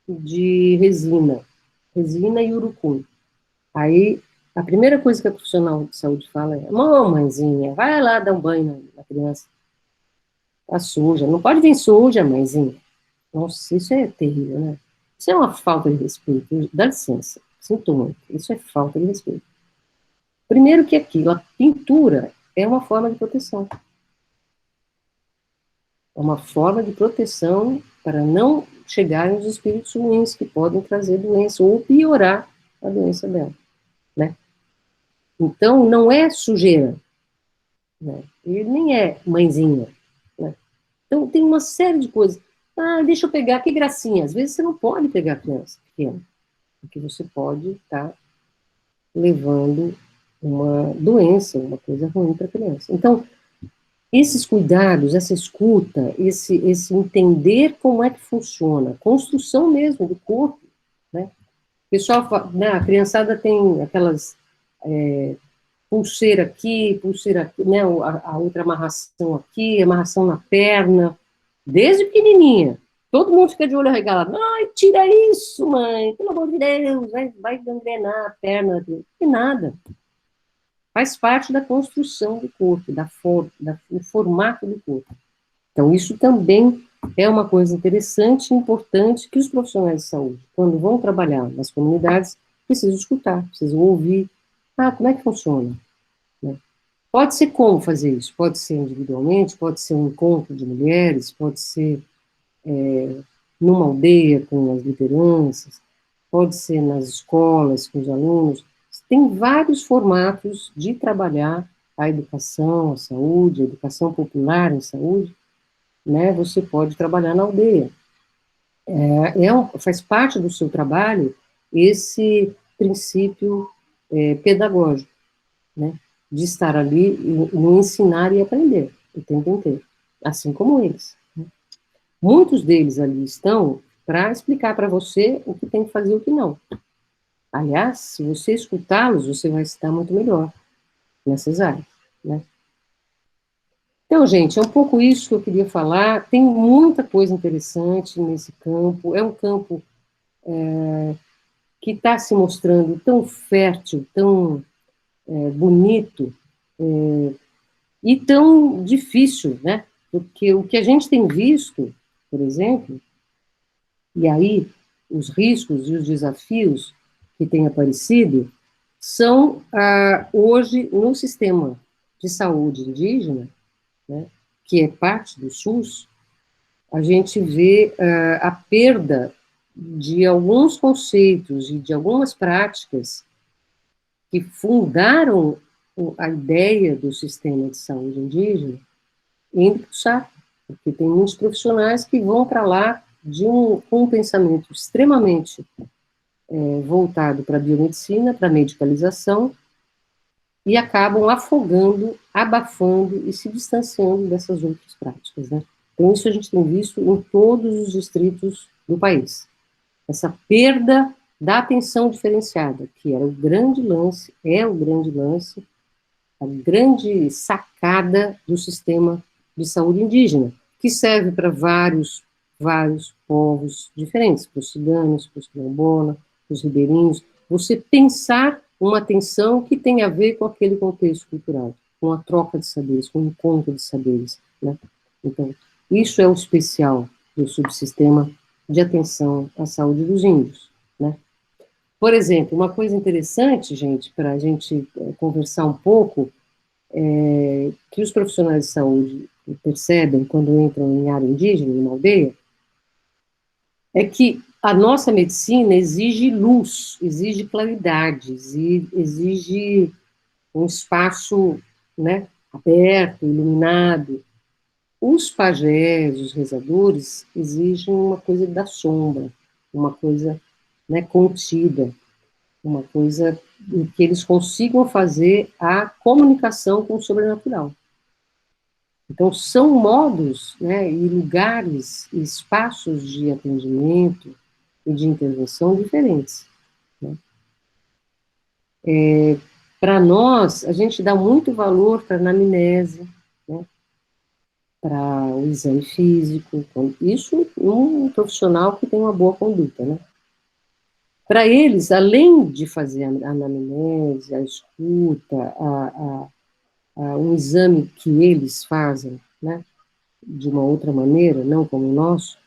de resina e urucum. Aí A primeira coisa que a profissional de saúde fala é: mãezinha, vai lá dar um banho na criança. Tá suja. Não pode vir suja, mãezinha. Nossa, isso é terrível, né? Isso é uma falta de respeito. Dá licença. Sinto muito. Isso é falta de respeito. Primeiro que aquilo, a pintura é uma forma de proteção. É uma forma de proteção para não chegarem os espíritos ruins que podem trazer doença ou piorar a doença dela, né? Então, não é sujeira, né? E nem é mãezinha, né? Então, tem uma série de coisas. Ah, deixa eu pegar, que gracinha. Às vezes você não pode pegar a criança pequena, porque você pode estar levando uma doença, uma coisa ruim para a criança. Então, esses cuidados, essa escuta, esse entender como é que funciona, a construção mesmo do corpo, né? O pessoal, né, a criançada tem aquelas pulseira aqui, né, a outra amarração aqui, amarração na perna, desde pequenininha. Todo mundo fica de olho arregalado. Ai, tira isso, mãe, pelo amor de Deus, vai gangrenar a perna. E nada. Faz parte da construção do corpo, do formato do corpo. Então, isso também é uma coisa interessante e importante que os profissionais de saúde, quando vão trabalhar nas comunidades, precisam escutar, precisam ouvir. Ah, como é que funciona? Né? Pode ser como fazer isso? Pode ser individualmente, pode ser um encontro de mulheres, pode ser numa aldeia com as lideranças, pode ser nas escolas com os alunos. Tem vários formatos de trabalhar a educação, a saúde, a educação popular em saúde, né? Você pode trabalhar na aldeia. Faz parte do seu trabalho esse princípio pedagógico, né? De estar ali no ensinar e aprender o tempo inteiro, assim como eles. Né? Muitos deles ali estão para explicar para você o que tem que fazer e o que não. Aliás, se você escutá-los, você vai estar muito melhor nessas áreas, né? Então, gente, é um pouco isso que eu queria falar. Tem muita coisa interessante nesse campo. É um campo que está se mostrando tão fértil, tão bonito e tão difícil, né? Porque o que a gente tem visto, por exemplo, e aí os riscos e os desafios que têm aparecido são, hoje, no sistema de saúde indígena, né, que é parte do SUS, a gente vê a perda de alguns conceitos e de algumas práticas que fundaram a ideia do sistema de saúde indígena indo para o saco, porque tem muitos profissionais que vão para lá com um pensamento extremamente voltado para a biomedicina, para a medicalização, e acabam afogando, abafando e se distanciando dessas outras práticas, né? Então, isso a gente tem visto em todos os distritos do país. Essa perda da atenção diferenciada, que era o grande lance, é o grande lance, a grande sacada do sistema de saúde indígena, que serve para vários povos diferentes, para os ciganos, para os quilombolas, para os ribeirinhos. Você pensar uma atenção que tem a ver com aquele contexto cultural, com a troca de saberes, com o encontro de saberes, né? Então, isso é o especial do subsistema de atenção à saúde dos índios, né? Por exemplo, uma coisa interessante, gente, para a gente conversar um pouco, que os profissionais de saúde percebem quando entram em área indígena, em uma aldeia, é que a nossa medicina exige luz, exige claridade, exige um espaço, né, aberto, iluminado. Os pajés, os rezadores, exigem uma coisa da sombra, uma coisa, né, contida, uma coisa em que eles consigam fazer a comunicação com o sobrenatural. Então, são modos, né, e lugares, e espaços de atendimento e de intervenção diferentes. Né? Para nós, a gente dá muito valor para a anamnese, né, para o exame físico, isso um profissional que tem uma boa conduta, né? para eles, além de fazer a anamnese, a escuta, um exame que eles fazem, né, de uma outra maneira, não como o nosso,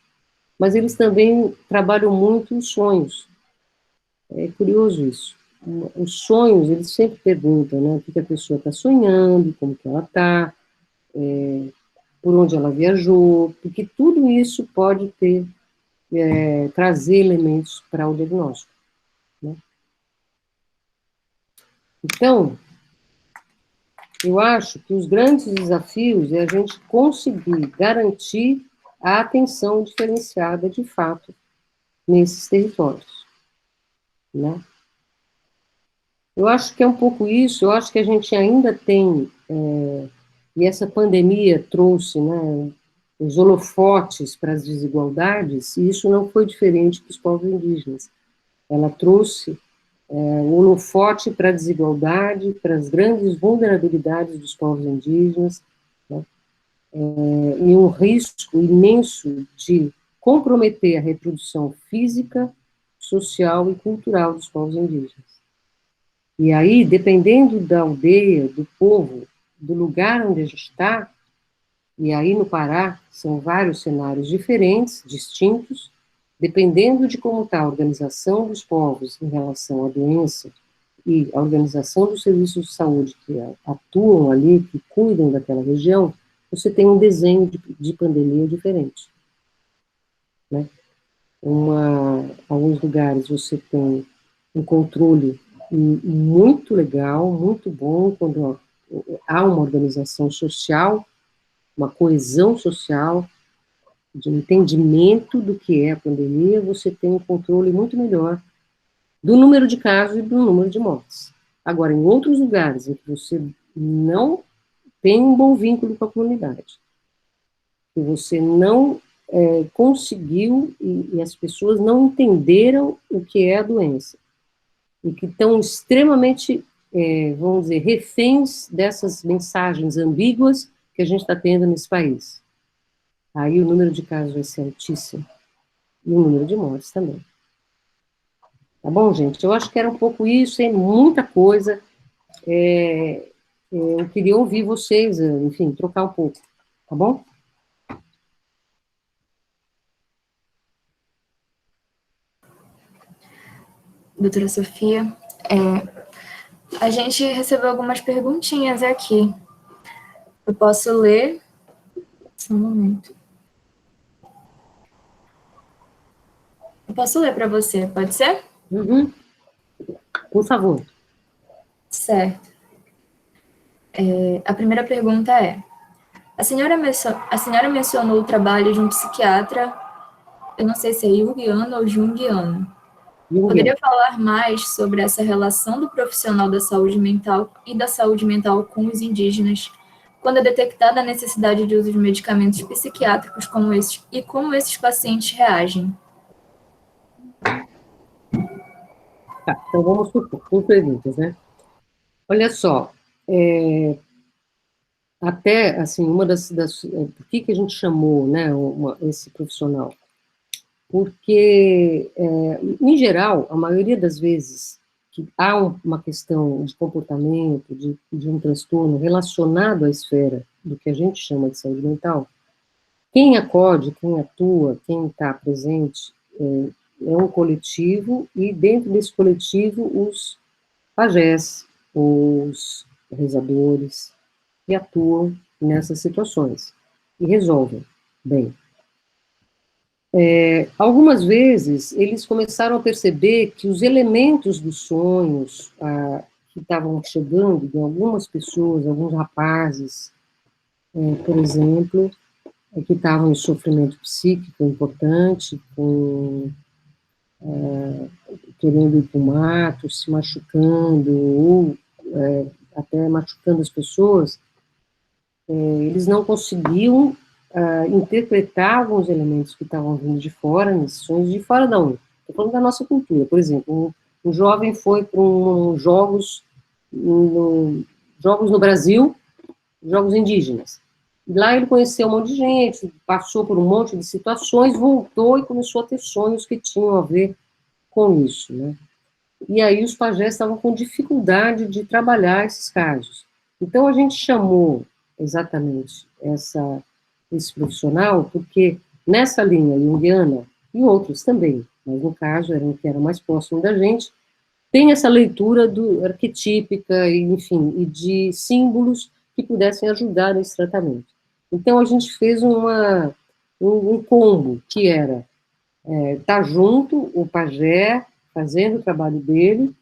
mas eles também trabalham muito os sonhos. É curioso isso. Os sonhos, eles sempre perguntam, né, o que a pessoa está sonhando, como que ela está, por onde ela viajou, porque tudo isso pode trazer elementos para o diagnóstico, né? Então, eu acho que os grandes desafios é a gente conseguir garantir a atenção diferenciada de fato nesses territórios, né? Eu acho que é um pouco isso, eu acho que a gente ainda tem, e essa pandemia trouxe, né, os holofotes para as desigualdades, e isso não foi diferente dos povos indígenas. Ela trouxe o holofote para a desigualdade, para as grandes vulnerabilidades dos povos indígenas, né, e um risco imenso de comprometer a reprodução física, social e cultural dos povos indígenas. E aí, dependendo da aldeia, do povo, do lugar onde a gente está, e aí no Pará são vários cenários diferentes, distintos, dependendo de como está a organização dos povos em relação à doença e a organização dos serviços de saúde que atuam ali, que cuidam daquela região, você tem um desenho de pandemia diferente, né? Alguns lugares você tem um controle muito legal, muito bom, quando há uma organização social, uma coesão social, de entendimento do que é a pandemia, você tem um controle muito melhor do número de casos e do número de mortes. Agora, em outros lugares em que você não tem um bom vínculo com a comunidade, que você não conseguiu e as pessoas não entenderam o que é a doença, e que estão extremamente, vamos dizer, reféns dessas mensagens ambíguas que a gente está tendo nesse país. Aí o número de casos vai ser altíssimo, e o número de mortes também. Tá bom, gente? Eu acho que era um pouco isso, hein? Muita coisa. Eu queria ouvir vocês, enfim, trocar um pouco, tá bom? Doutora Sofia, a gente recebeu algumas perguntinhas aqui. Eu posso ler? Só um momento. Eu posso ler para você, pode ser? Uhum. Por favor. Certo. A primeira pergunta é: a senhora mencionou o trabalho de um psiquiatra, eu não sei se é junguiano ou junguiano. Poderia falar mais sobre essa relação do profissional da saúde mental e da saúde mental com os indígenas, quando é detectada a necessidade de uso de medicamentos psiquiátricos como esses, e como esses pacientes reagem? Tá, então vamos por perguntas, né? Olha só, até, assim, uma por que a gente chamou, né, esse profissional? Porque, em geral, a maioria das vezes que há uma questão de comportamento, de um transtorno relacionado à esfera do que a gente chama de saúde mental, quem acode, quem atua, quem está presente, é um coletivo, e dentro desse coletivo, os pajés, os rezadores, que atuam nessas situações e resolvem bem. Algumas vezes, eles começaram a perceber que os elementos dos sonhos que estavam chegando em algumas pessoas, alguns rapazes, por exemplo, que estavam em sofrimento psíquico importante, querendo ir para o mato, se machucando, ou até machucando as pessoas, eles não conseguiam interpretar alguns elementos que estavam vindo de fora, nesses sonhos, de fora da onde? Estou falando da nossa cultura. Por exemplo, um jovem foi para jogos no Brasil, jogos indígenas. Lá ele conheceu um monte de gente, passou por um monte de situações, voltou e começou a ter sonhos que tinham a ver com isso, né? E aí os pajés estavam com dificuldade de trabalhar esses casos. Então a gente chamou exatamente esse profissional, porque nessa linha junguiana, e outros também, mas no caso era o que era mais próximo da gente, tem essa leitura arquetípica, enfim, e de símbolos que pudessem ajudar nesse tratamento. Então a gente fez um combo, que era estar junto, o pajé, fazendo o trabalho dele,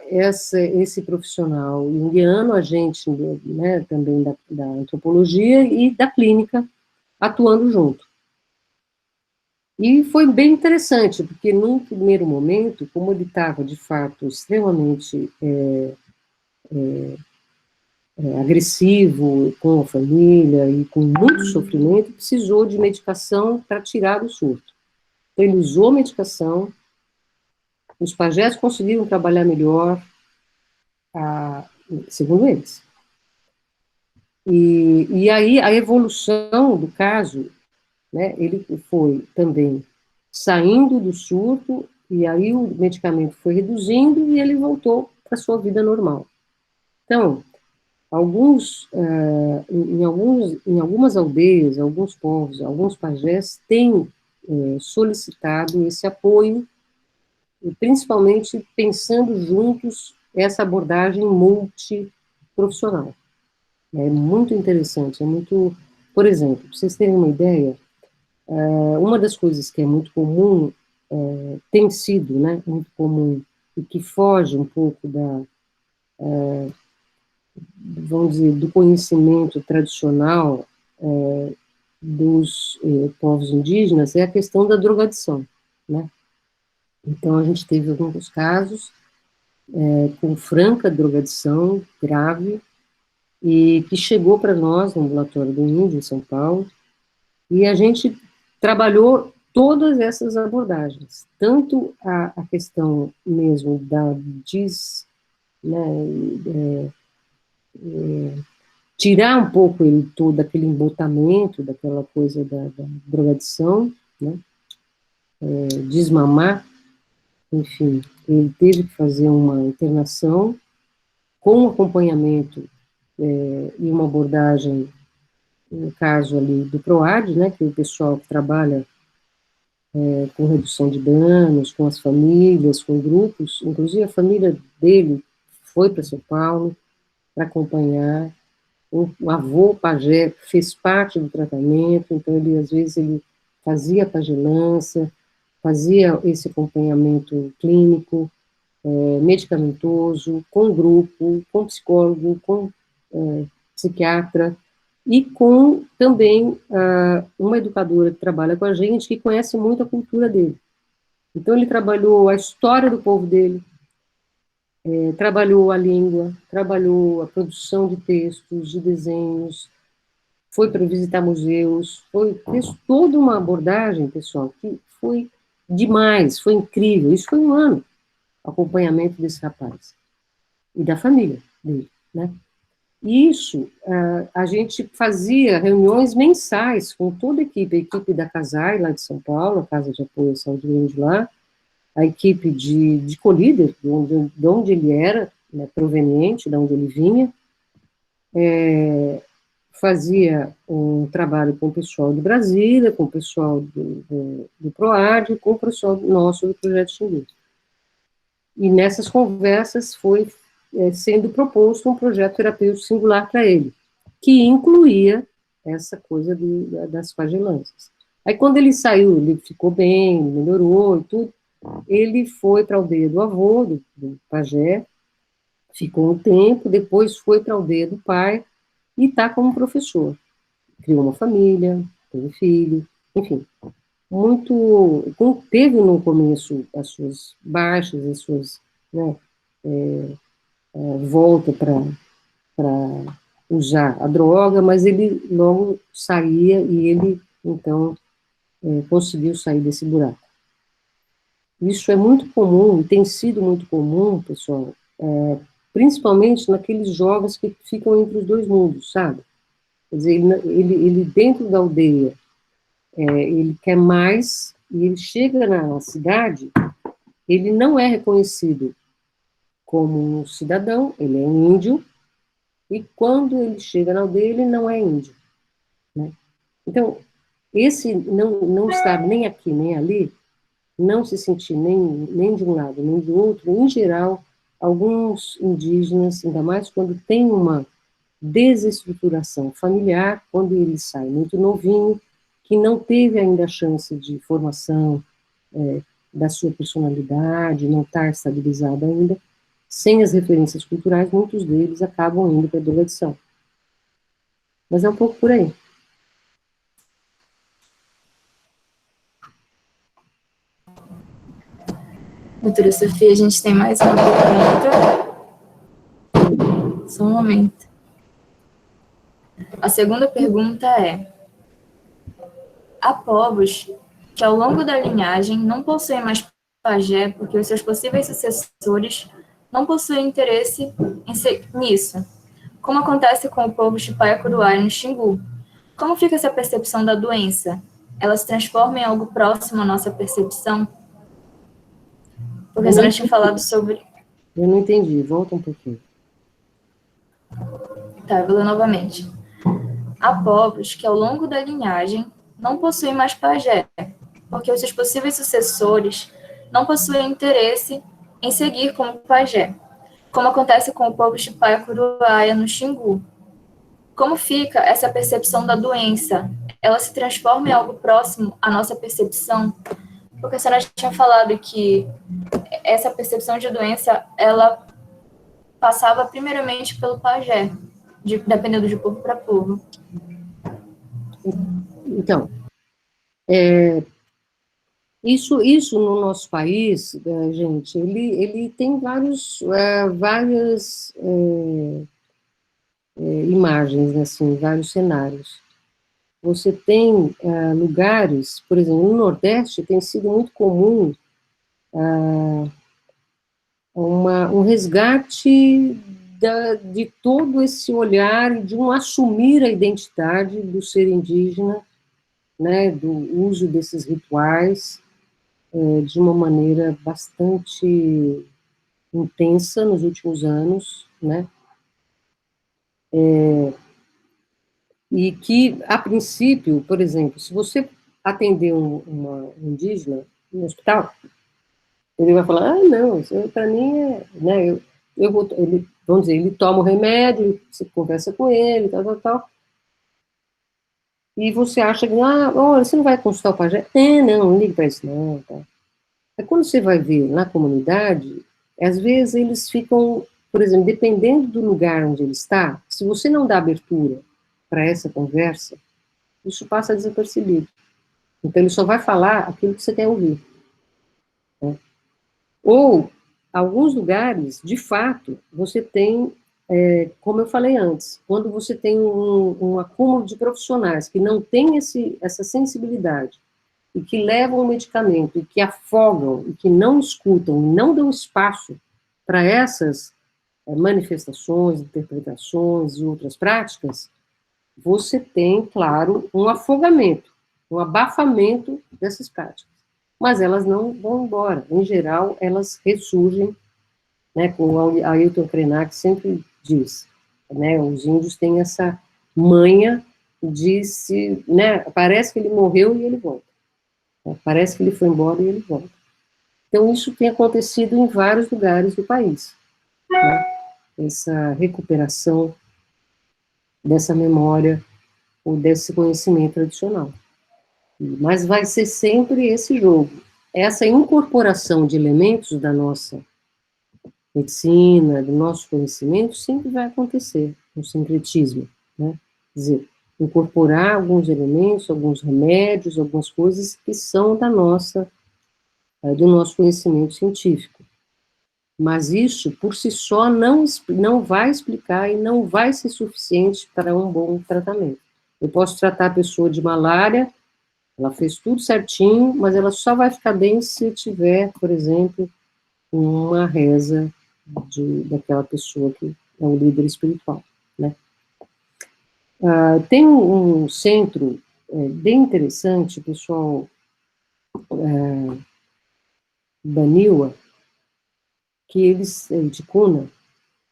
esse profissional junguiano, a gente, né, também da antropologia e da clínica, atuando junto. E foi bem interessante, porque num primeiro momento, como ele estava, de fato, extremamente agressivo com a família e com muito sofrimento, precisou de medicação para tirar do surto. Então, ele usou medicação, os pajés conseguiram trabalhar melhor, segundo eles. E aí a evolução do caso, né, ele foi também saindo do surto, e aí o medicamento foi reduzindo e ele voltou para a sua vida normal. Então, em algumas aldeias, alguns povos, alguns pajés têm solicitado esse apoio, e principalmente pensando juntos essa abordagem multiprofissional. É muito interessante, é muito... Por exemplo, para vocês terem uma ideia, uma das coisas que é muito comum, tem sido, né, muito comum, e que foge um pouco vamos dizer, do conhecimento tradicional dos povos indígenas, é a questão da drogadição, né? Então, a gente teve alguns casos com franca drogadição grave, e que chegou para nós no ambulatório do Índio, em São Paulo, e a gente trabalhou todas essas abordagens, tanto a questão mesmo tirar um pouco ele todo aquele embotamento, daquela coisa da drogadição, né, desmamar, enfim, ele teve que fazer uma internação com acompanhamento e uma abordagem, no caso ali do PROAD, né, que é o pessoal que trabalha com redução de danos, com as famílias, com grupos, inclusive a família dele foi para São Paulo para acompanhar. O avô pajé fez parte do tratamento, então ele, às vezes, ele fazia pagelança, fazia esse acompanhamento clínico, medicamentoso, com grupo, com psicólogo, com psiquiatra, e com também uma educadora que trabalha com a gente, que conhece muito a cultura dele. Então, ele trabalhou a história do povo dele, trabalhou a língua, trabalhou a produção de textos, de desenhos, foi para visitar museus, fez toda uma abordagem, pessoal, que foi demais, foi incrível. Isso foi um ano, acompanhamento desse rapaz e da família dele, né? Isso, a gente fazia reuniões mensais com toda a equipe da CASAI, lá de São Paulo, a Casa de Apoio à Saúde Grande lá, a equipe de Colíder, de onde ele era, né, proveniente, de onde ele vinha, fazia um trabalho com o pessoal de Brasília, com o pessoal do PROAD, com o pessoal nosso do Projeto Xingu. E nessas conversas foi sendo proposto um projeto terapêutico singular para ele, que incluía essa coisa das pagelanças. Aí, quando ele saiu, ele ficou bem, melhorou e tudo, ele foi para a aldeia do avô, do pajé, ficou um tempo, depois foi para a aldeia do pai, e está como professor. Criou uma família, teve filho, enfim, teve no começo as suas baixas, as suas, né, volta para usar a droga, mas ele logo saía e ele, então, conseguiu sair desse buraco. Isso é muito comum, e tem sido muito comum, pessoal, principalmente naqueles jovens que ficam entre os dois mundos, sabe? Quer dizer, ele dentro da aldeia, ele quer mais, e ele chega na cidade, ele não é reconhecido como um cidadão, ele é índio, e quando ele chega na aldeia, ele não é índio, né? Então, esse não estar nem aqui, nem ali, não se sentir nem de um lado, nem do outro, em geral, alguns indígenas, ainda mais quando tem uma desestruturação familiar, quando ele sai muito novinho, que não teve ainda a chance de formação da sua personalidade, não está estabilizado ainda, sem as referências culturais, muitos deles acabam indo para a drogadição. Mas é um pouco por aí. Doutora Sofia, a gente tem mais uma pergunta. Só um momento. A segunda pergunta é: há povos que ao longo da linhagem não possuem mais pajé porque os seus possíveis sucessores não possuem interesse nisso, como acontece com o povo Chipaya-Curuá no Xingu. Como fica essa percepção da doença? Ela se transforma em algo próximo à nossa percepção? Porque a senhora tinha falado sobre... Eu não entendi, volta um pouquinho. Tá, eu vou ler novamente. Há povos que ao longo da linhagem não possuem mais pajé, porque os seus possíveis sucessores não possuem interesse em seguir como pajé, como acontece com o povo Chipaya-Curuáia no Xingu. Como fica essa percepção da doença? Ela se transforma em algo próximo à nossa percepção? Porque a senhora tinha falado que essa percepção de doença, ela passava primeiramente pelo pajé, dependendo de povo para povo. Então, isso no nosso país, gente, ele tem várias imagens, assim, vários cenários. Você tem lugares, por exemplo, no Nordeste tem sido muito comum um resgate de todo esse olhar, de um assumir a identidade do ser indígena, né, do uso desses rituais, de uma maneira bastante intensa nos últimos anos, né, e que, a princípio, por exemplo, se você atender uma indígena no hospital, ele vai falar, não, isso para mim é, né, ele, vamos dizer, ele toma o remédio, você conversa com ele, tal, e você acha que, olha, você não vai consultar o pajé? Não liga para isso não, tá. É quando você vai ver na comunidade, às vezes eles ficam, por exemplo, dependendo do lugar onde ele está, se você não dá abertura para essa conversa, isso passa desapercebido. Então ele só vai falar aquilo que você quer ouvir, né? Ou, alguns lugares, de fato, você tem, como eu falei antes, quando você tem um acúmulo de profissionais que não têm essa sensibilidade, e que levam o medicamento, e que afogam, e que não escutam, não dão espaço para essas manifestações, interpretações e outras práticas, você tem, claro, um afogamento, um abafamento dessas práticas. Mas elas não vão embora. Em geral, elas ressurgem, né, como a Ailton Krenak sempre diz, né, os índios têm essa manha de se, né, parece que ele morreu e ele volta. Parece que ele foi embora e ele volta. Então, isso tem acontecido em vários lugares do país, né? Essa recuperação dessa memória ou desse conhecimento tradicional. Mas vai ser sempre esse jogo. Essa incorporação de elementos da nossa medicina, do nosso conhecimento, sempre vai acontecer, no sincretismo, né? Quer dizer, incorporar alguns elementos, alguns remédios, algumas coisas que são do nosso conhecimento científico. Mas isso, por si só, não vai explicar e não vai ser suficiente para um bom tratamento. Eu posso tratar a pessoa de malária, ela fez tudo certinho, mas ela só vai ficar bem se tiver, por exemplo, uma reza daquela pessoa que é um líder espiritual, né? Tem um centro bem interessante, pessoal, Baniwa, que eles, de Cuna,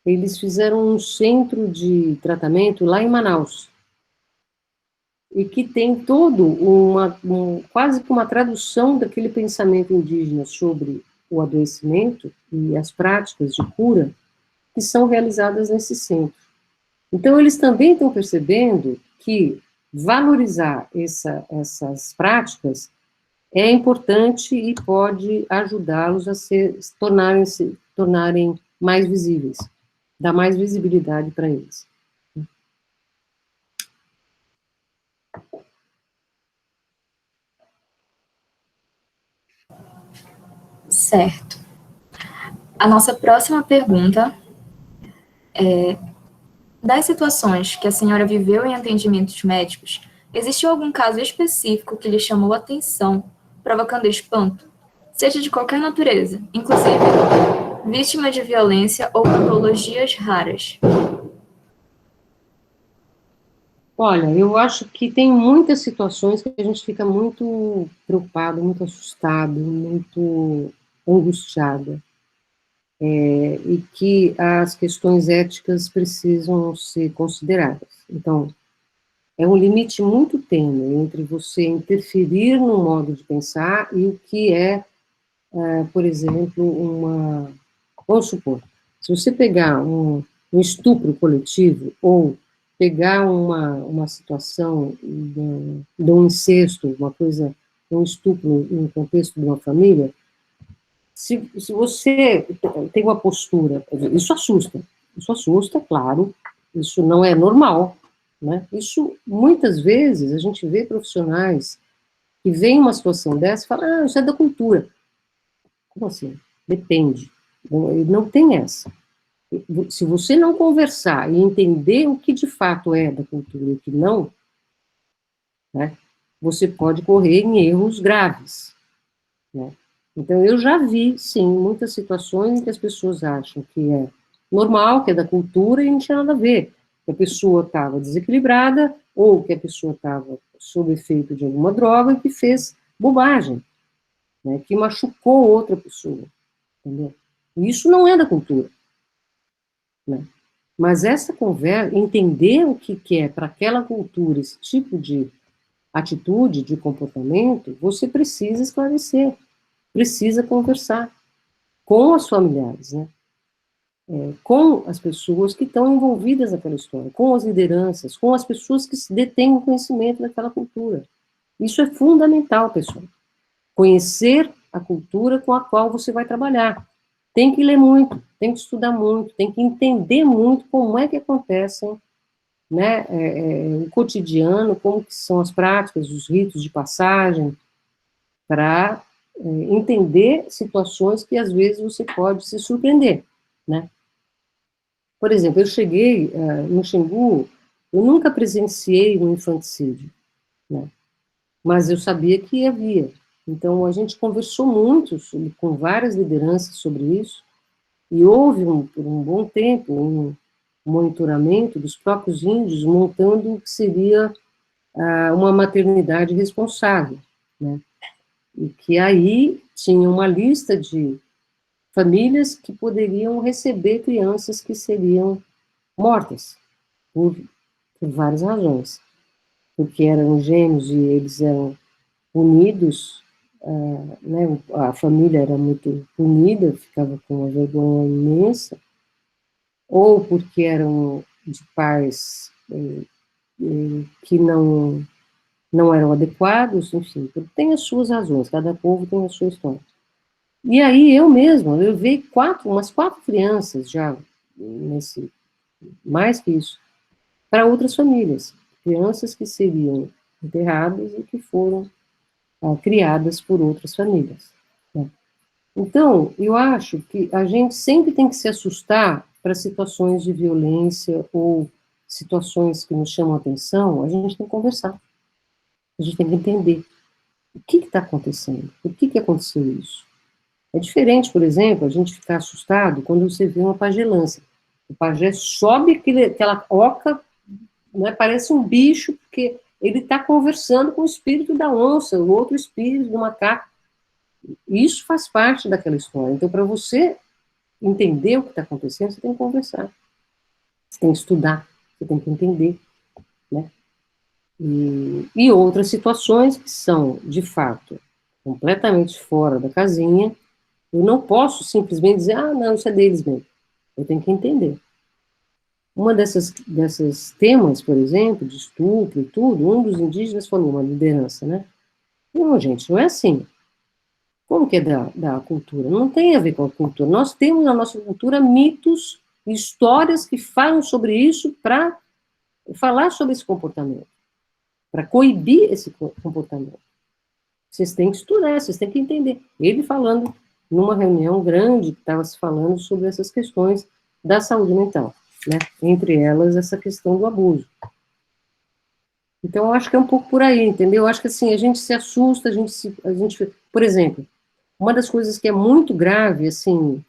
eles fizeram um centro de tratamento lá em Manaus, e que tem todo quase que uma tradução daquele pensamento indígena sobre o adoecimento e as práticas de cura que são realizadas nesse centro. Então, eles também estão percebendo que valorizar essas práticas é importante e pode ajudá-los a se tornarem mais visíveis, dar mais visibilidade para eles. Certo. A nossa próxima pergunta é: das situações que a senhora viveu em atendimentos médicos, existiu algum caso específico que lhe chamou a atenção, provocando espanto, seja de qualquer natureza, inclusive vítima de violência ou patologias raras? Olha, eu acho que tem muitas situações que a gente fica muito preocupado, muito assustado, muito angustiada, e que as questões éticas precisam ser consideradas. Então, é um limite muito tênue entre você interferir no modo de pensar e o que é, por exemplo, vamos supor, se você pegar um estupro coletivo ou pegar uma situação de um incesto, uma coisa, um estupro no contexto de uma família, se você tem uma postura, isso assusta, claro, isso não é normal, né? Isso, muitas vezes, a gente vê profissionais que veem uma situação dessa e falam, isso é da cultura. Como assim? Depende. Não tem essa. Se você não conversar e entender o que de fato é da cultura e o que não, né, você pode correr em erros graves, né? Então, eu já vi, sim, muitas situações em que as pessoas acham que é normal, que é da cultura, e não tinha nada a ver. Que a pessoa estava desequilibrada, ou que a pessoa estava sob efeito de alguma droga e que fez bobagem, né, que machucou outra pessoa, entendeu? E isso não é da cultura, né? Mas essa conversa, entender o que é para aquela cultura esse tipo de atitude, de comportamento, você precisa esclarecer, precisa conversar com os familiares, né? Com as pessoas que estão envolvidas naquela história, com as lideranças, com as pessoas que detêm o conhecimento daquela cultura. Isso é fundamental, pessoal. Conhecer a cultura com a qual você vai trabalhar. Tem que ler muito, tem que estudar muito, tem que entender muito como é que acontecem, né, o cotidiano, como que são as práticas, os ritos de passagem, para entender situações que às vezes você pode se surpreender, né? Por exemplo, eu cheguei no Xingu, eu nunca presenciei um infanticídio, né? Mas eu sabia que havia. Então, a gente conversou muito com várias lideranças sobre isso, e houve, por um bom tempo, um monitoramento dos próprios índios montando o que seria uma maternidade responsável, né? E que aí tinha uma lista de famílias que poderiam receber crianças que seriam mortas, por, por várias razões, porque eram gêmeos e eles eram unidos, né, a família era muito unida, ficava com uma vergonha imensa, ou porque eram de pais que não eram adequados, enfim, tem as suas razões, cada povo tem a sua história. E aí eu mesma, eu levei umas quatro crianças já, mais que isso, para outras famílias, crianças que seriam enterradas e que foram criadas por outras famílias, né? Então, eu acho que a gente sempre tem que se assustar para situações de violência ou situações que nos chamam a atenção, a gente tem que conversar, a gente tem que entender o que está acontecendo, por que aconteceu isso. É diferente, por exemplo, a gente ficar assustado quando você vê uma pagelância. O pajé sobe aquela oca, né, parece um bicho, porque ele está conversando com o espírito da onça, o outro espírito do macaco. Isso faz parte daquela história. Então, para você entender o que está acontecendo, você tem que conversar, você tem que estudar, você tem que entender, né? E outras situações que são, de fato, completamente fora da casinha, eu não posso simplesmente dizer, ah, não, isso é deles mesmo. Eu tenho que entender. Uma dessas temas, por exemplo, de estupro e tudo, um dos indígenas falou, uma liderança, né? Não, gente, não é assim. Como que é da cultura? Não tem a ver com a cultura. Nós temos na nossa cultura mitos, histórias que falam sobre isso para falar sobre esse comportamento, para coibir esse comportamento. Vocês têm que estudar, vocês têm que entender. Ele falando numa reunião grande que estava se falando sobre essas questões da saúde mental, né? Entre elas, essa questão do abuso. Então, eu acho que é um pouco por aí, entendeu? Eu acho que, assim, a gente se assusta, por exemplo, uma das coisas que é muito grave, assim,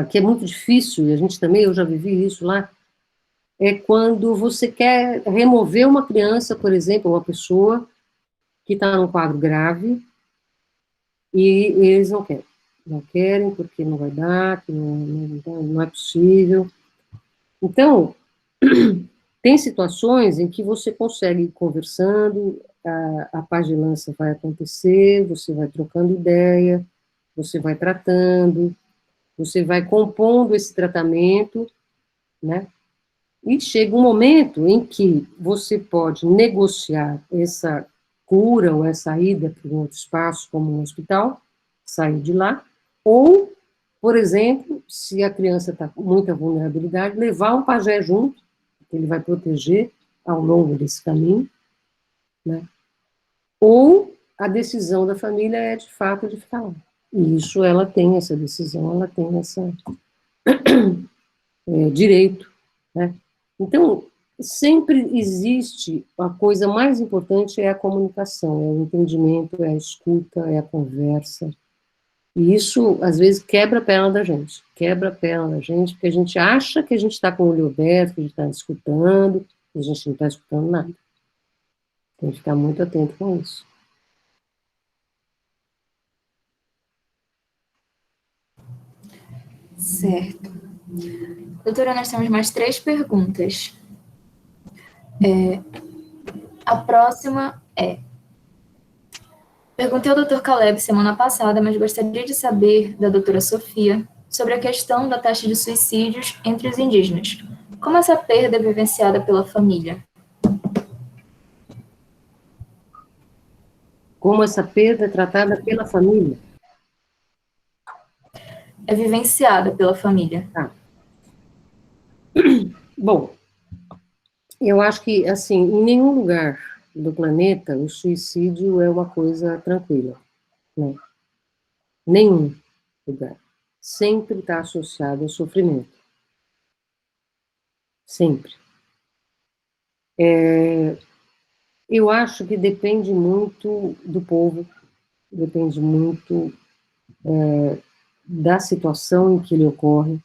que é muito difícil, e a gente também, eu já vivi isso lá, é quando você quer remover uma criança, por exemplo, uma pessoa que está num quadro grave, e eles não querem. Não querem porque não vai dar, que não é possível. Então, tem situações em que você consegue ir conversando, a pagilância vai acontecer, você vai trocando ideia, você vai tratando, você vai compondo esse tratamento, né? E chega um momento em que você pode negociar essa cura ou essa ida para um outro espaço, como um hospital, sair de lá, ou, por exemplo, se a criança está com muita vulnerabilidade, levar um pajé junto, que ele vai proteger ao longo desse caminho, né? Ou a decisão da família é, de fato, de ficar lá. E isso ela tem essa decisão, ela tem esse direito, né? Então, sempre existe, a coisa mais importante é a comunicação, é o entendimento, é a escuta, é a conversa. E isso, às vezes, quebra a perna da gente. Quebra a perna da gente, porque a gente acha que a gente está com o olho aberto, que a gente está escutando, e a gente não está escutando nada. Tem que ficar muito atento com isso. Certo. Doutora, nós temos mais 3 perguntas. A próxima é: perguntei ao Dr. Caleb semana passada, mas gostaria de saber da doutora Sofia sobre a questão da taxa de suicídios entre os indígenas. Como essa perda é vivenciada pela família? Como essa perda é tratada pela família? É vivenciada pela família. Tá. Bom, eu acho que, assim, em nenhum lugar do planeta o suicídio é uma coisa tranquila, né? Nenhum lugar. Sempre está associado ao sofrimento. Sempre. Eu acho que depende muito do povo, depende muito da situação em que ele ocorre,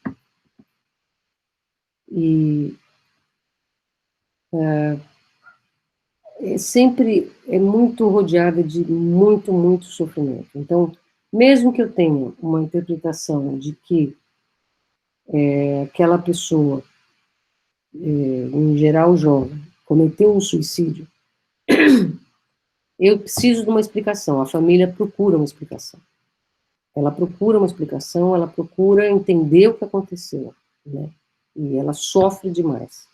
e sempre é muito rodeada de muito, muito sofrimento. Então, mesmo que eu tenha uma interpretação de que aquela pessoa, em geral jovem, cometeu um suicídio, eu preciso de uma explicação, a família procura uma explicação. Ela procura uma explicação, ela procura entender o que aconteceu, né? E ela sofre demais.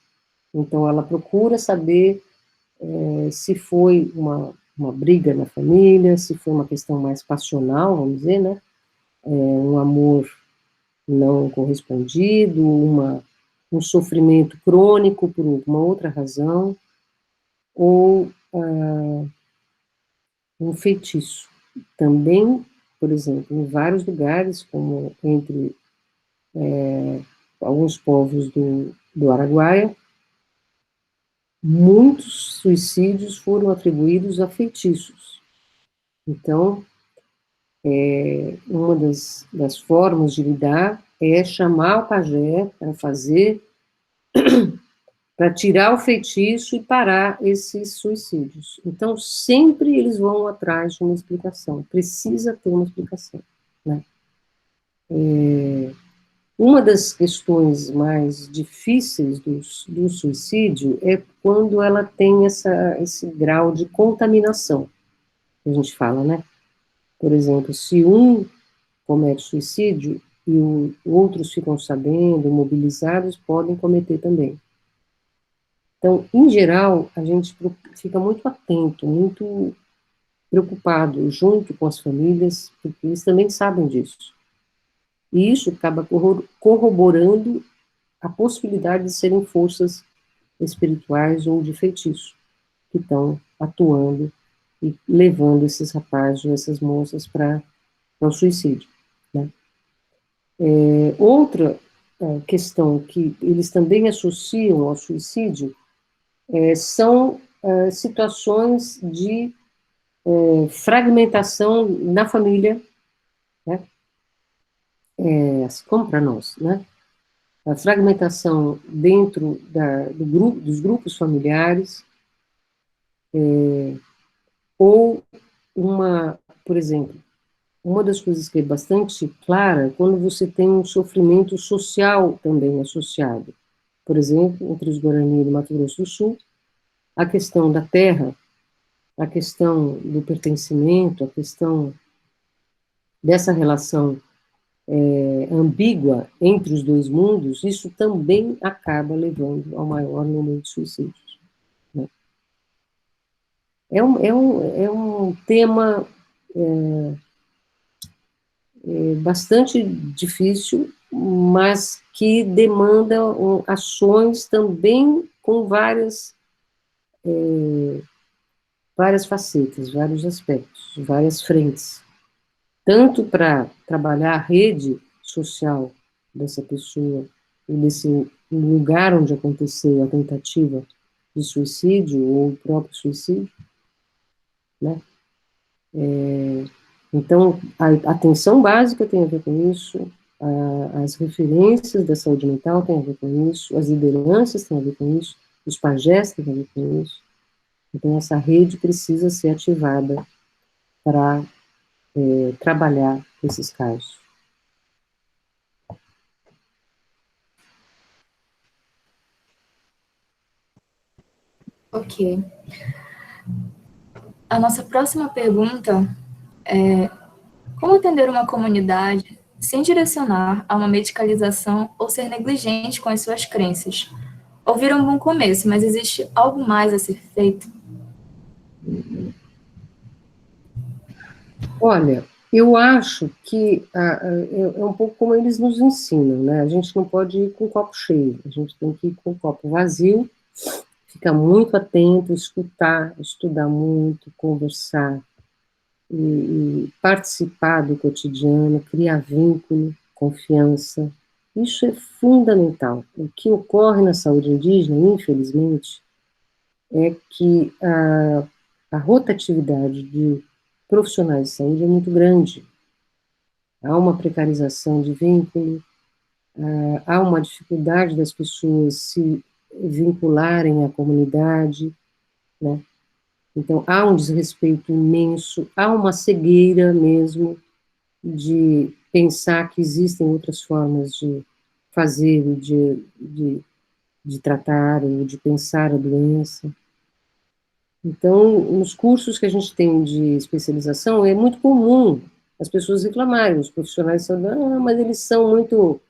Então, ela procura saber se foi uma briga na família, se foi uma questão mais passional, vamos dizer, né? Um amor não correspondido, um sofrimento crônico por uma outra razão, ou um feitiço. Também, por exemplo, em vários lugares, como entre alguns povos do Araguaia, muitos suicídios foram atribuídos a feitiços. Então, uma das formas de lidar é chamar o pajé para fazer para tirar o feitiço e parar esses suicídios. Então, sempre eles vão atrás de uma explicação, precisa ter uma explicação, né? Uma das questões mais difíceis do suicídio é quando ela tem esse grau de contaminação, que a gente fala, né? Por exemplo, se um comete suicídio e outros ficam sabendo, mobilizados, podem cometer também. Então, em geral, a gente fica muito atento, muito preocupado, junto com as famílias, porque eles também sabem disso. E isso acaba corroborando a possibilidade de serem forças espirituais ou de feitiço, que estão atuando e levando esses rapazes ou essas moças para o suicídio, né? Outra questão que eles também associam ao suicídio são situações de fragmentação na família, né? Como para nós, né? A fragmentação dentro dos grupos familiares, ou por exemplo, uma das coisas que é bastante clara é quando você tem um sofrimento social também associado. Por exemplo, entre os Guarani do Mato Grosso do Sul, a questão da terra, a questão do pertencimento, a questão dessa relação ambígua entre os dois mundos, isso também acaba levando ao maior número de suicídios, né? É um tema bastante difícil, mas que demanda ações também com várias facetas, vários aspectos, várias frentes. Tanto para trabalhar a rede social dessa pessoa, e desse lugar onde aconteceu a tentativa de suicídio ou o próprio suicídio, né? Então, a atenção básica tem a ver com isso, as referências da saúde mental têm a ver com isso, as lideranças têm a ver com isso, os pajés têm a ver com isso. Então, essa rede precisa ser ativada para trabalhar esses casos. Ok. A nossa próxima pergunta é: como atender uma comunidade sem direcionar a uma medicalização ou ser negligente com as suas crenças? Ouviram um bom começo, mas existe algo mais a ser feito? Olha, eu acho que é um pouco como eles nos ensinam, né? A gente não pode ir com o copo cheio, a gente tem que ir com o copo vazio, ficar muito atento, escutar, estudar muito, conversar e participar do cotidiano, criar vínculo, confiança. Isso é fundamental. O que ocorre na saúde indígena, infelizmente, é que a rotatividade de profissionais de saúde é muito grande. Há uma precarização de vínculo, há uma dificuldade das pessoas se vincularem à comunidade, né? Então, há um desrespeito imenso, há uma cegueira mesmo de pensar que existem outras formas de fazer, de tratar, ou de pensar a doença. Então, nos cursos que a gente tem de especialização, é muito comum as pessoas reclamarem, os profissionais falando, mas eles são muito,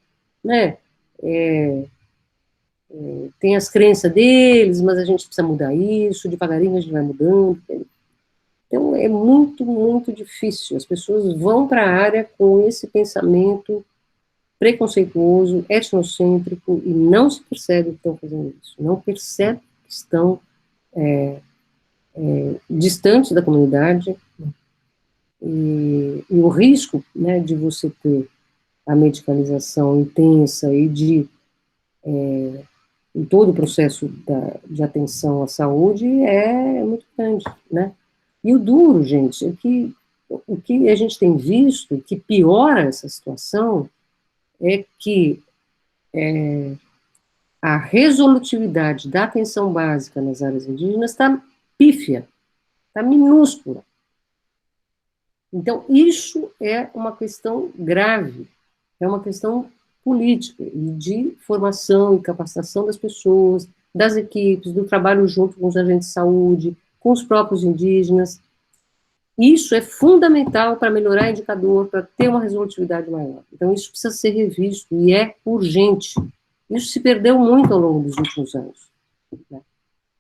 né, tem as crenças deles, mas a gente precisa mudar isso, devagarinho a gente vai mudando. Então, é muito, muito difícil. As pessoas vão para a área com esse pensamento preconceituoso, etnocêntrico, e não se percebe que estão fazendo isso. Não percebe que estão distantes da comunidade, e o risco, né, de você ter a medicalização intensa e em todo o processo de atenção à saúde é muito grande, né? E o duro, gente, é que o que a gente tem visto que piora essa situação é que a resolutividade da atenção básica nas áreas indígenas está pífia, está minúscula. Então, isso é uma questão grave, é uma questão política e de formação e capacitação das pessoas, das equipes, do trabalho junto com os agentes de saúde, com os próprios indígenas. Isso é fundamental para melhorar o indicador, para ter uma resolutividade maior. Então, isso precisa ser revisto e é urgente. Isso se perdeu muito ao longo dos últimos anos.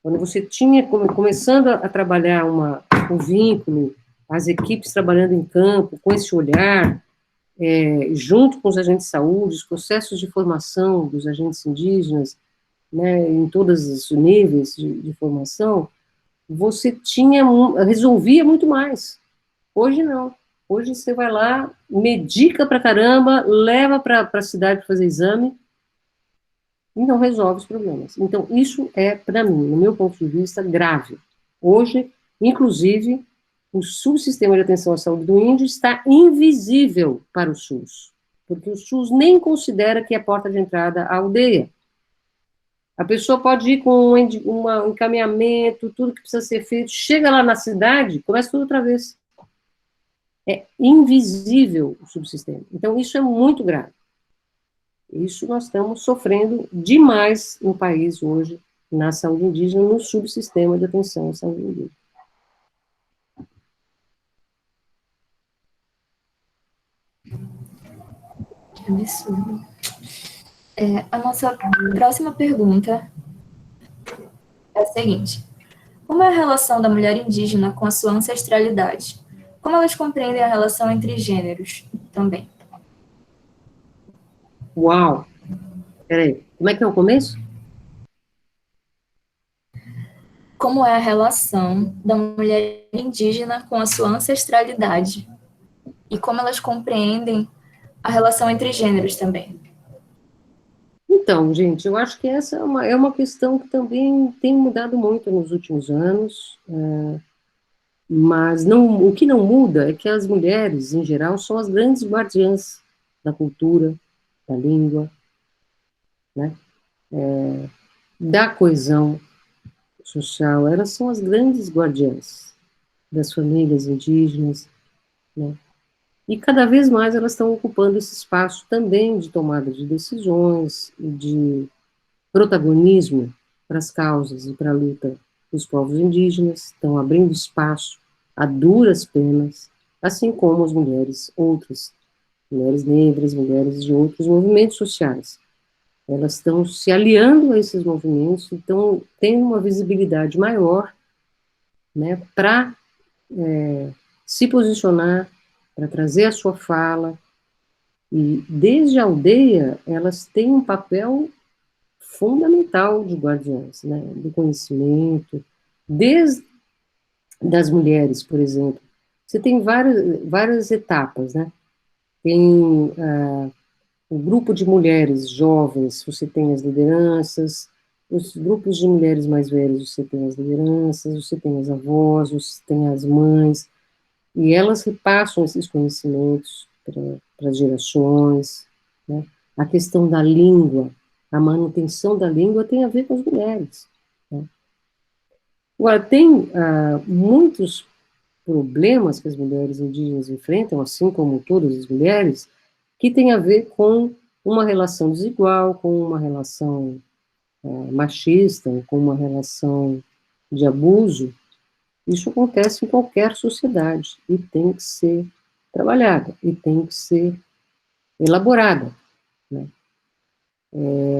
Quando você tinha, começando a trabalhar um vínculo, as equipes trabalhando em campo, com esse olhar, junto com os agentes de saúde, os processos de formação dos agentes indígenas, né, em todos os níveis de formação, você resolvia muito mais. Hoje não. Hoje você vai lá, medica pra caramba, leva para a cidade para fazer exame e não resolve os problemas. Então, isso é, para mim, no meu ponto de vista, grave. Hoje, inclusive, o subsistema de atenção à saúde do índio está invisível para o SUS, porque o SUS nem considera que é porta de entrada à aldeia. A pessoa pode ir com um encaminhamento, tudo que precisa ser feito, chega lá na cidade, começa tudo outra vez. É invisível o subsistema. Então, isso é muito grave. Isso nós estamos sofrendo demais no país hoje, na saúde indígena, no subsistema de atenção à saúde indígena. Que absurdo. A nossa próxima pergunta é a seguinte: como é a relação da mulher indígena com a sua ancestralidade? Como elas compreendem a relação entre gêneros também? Uau! Peraí, como é que é o começo? Como é a relação da mulher indígena com a sua ancestralidade? E como elas compreendem a relação entre gêneros também? Então, gente, eu acho que essa é uma questão que também tem mudado muito nos últimos anos, mas o que não muda é que as mulheres, em geral, são as grandes guardiãs da cultura, da língua, né, da coesão social. Elas são as grandes guardiãs das famílias indígenas, né, e cada vez mais elas estão ocupando esse espaço também de tomada de decisões, de protagonismo para as causas e para a luta dos povos indígenas, estão abrindo espaço a duras penas, assim como as mulheres, outras mulheres negras, mulheres de outros movimentos sociais. Elas estão se aliando a esses movimentos, então tem uma visibilidade maior, né, para se posicionar, para trazer a sua fala, e desde a aldeia elas têm um papel fundamental de guardiãs, né, do conhecimento, desde das mulheres, por exemplo. Você tem várias etapas, né? Tem o grupo de mulheres jovens, você tem as lideranças, os grupos de mulheres mais velhas, você tem as lideranças, você tem as avós, você tem as mães, e elas repassam esses conhecimentos para as gerações, né? A questão da língua, a manutenção da língua tem a ver com as mulheres, né? Agora, tem muitos problemas que as mulheres indígenas enfrentam, assim como todas as mulheres, que tem a ver com uma relação desigual, com uma relação machista, com uma relação de abuso. Isso acontece em qualquer sociedade e tem que ser trabalhada, e tem que ser elaborada, né?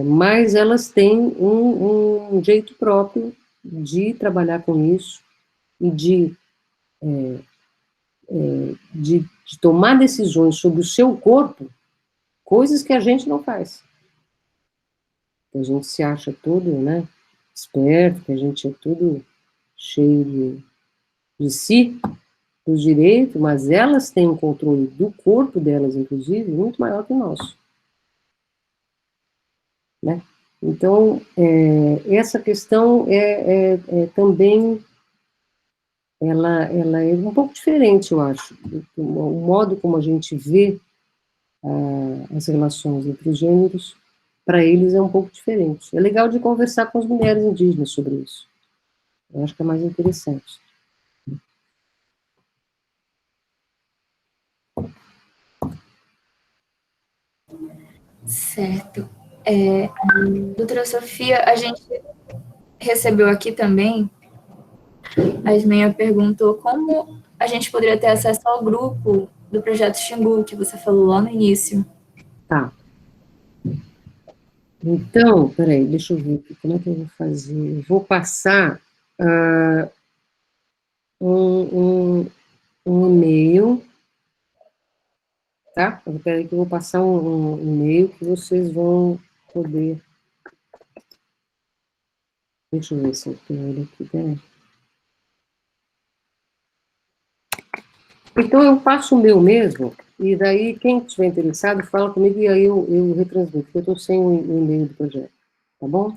Mas elas têm um jeito próprio de trabalhar com isso e de tomar decisões sobre o seu corpo, coisas que a gente não faz. Que a gente se acha todo, né, esperto, que a gente é tudo cheio de si, do direito, mas elas têm um controle do corpo delas, inclusive, muito maior que o nosso, né? Então, essa questão também, ela é um pouco diferente, eu acho. O modo como a gente vê as relações entre os gêneros para eles é um pouco diferente. É legal de conversar com as mulheres indígenas sobre isso. Eu acho que é mais interessante. Certo. Doutora Sofia, a gente recebeu aqui também, a Ismeia perguntou como a gente poderia ter acesso ao grupo do projeto Xingu, que você falou lá no início. Tá. Então, peraí, deixa eu ver aqui, como é que eu vou fazer? Eu vou passar um e-mail, tá? Peraí que eu vou passar um e-mail que vocês vão poder... Deixa eu ver se eu tenho ele aqui, peraí. Então, eu passo o meu mesmo, e daí, quem estiver interessado, fala comigo, e aí eu retransmito, porque eu estou sem o e-mail do projeto, tá bom?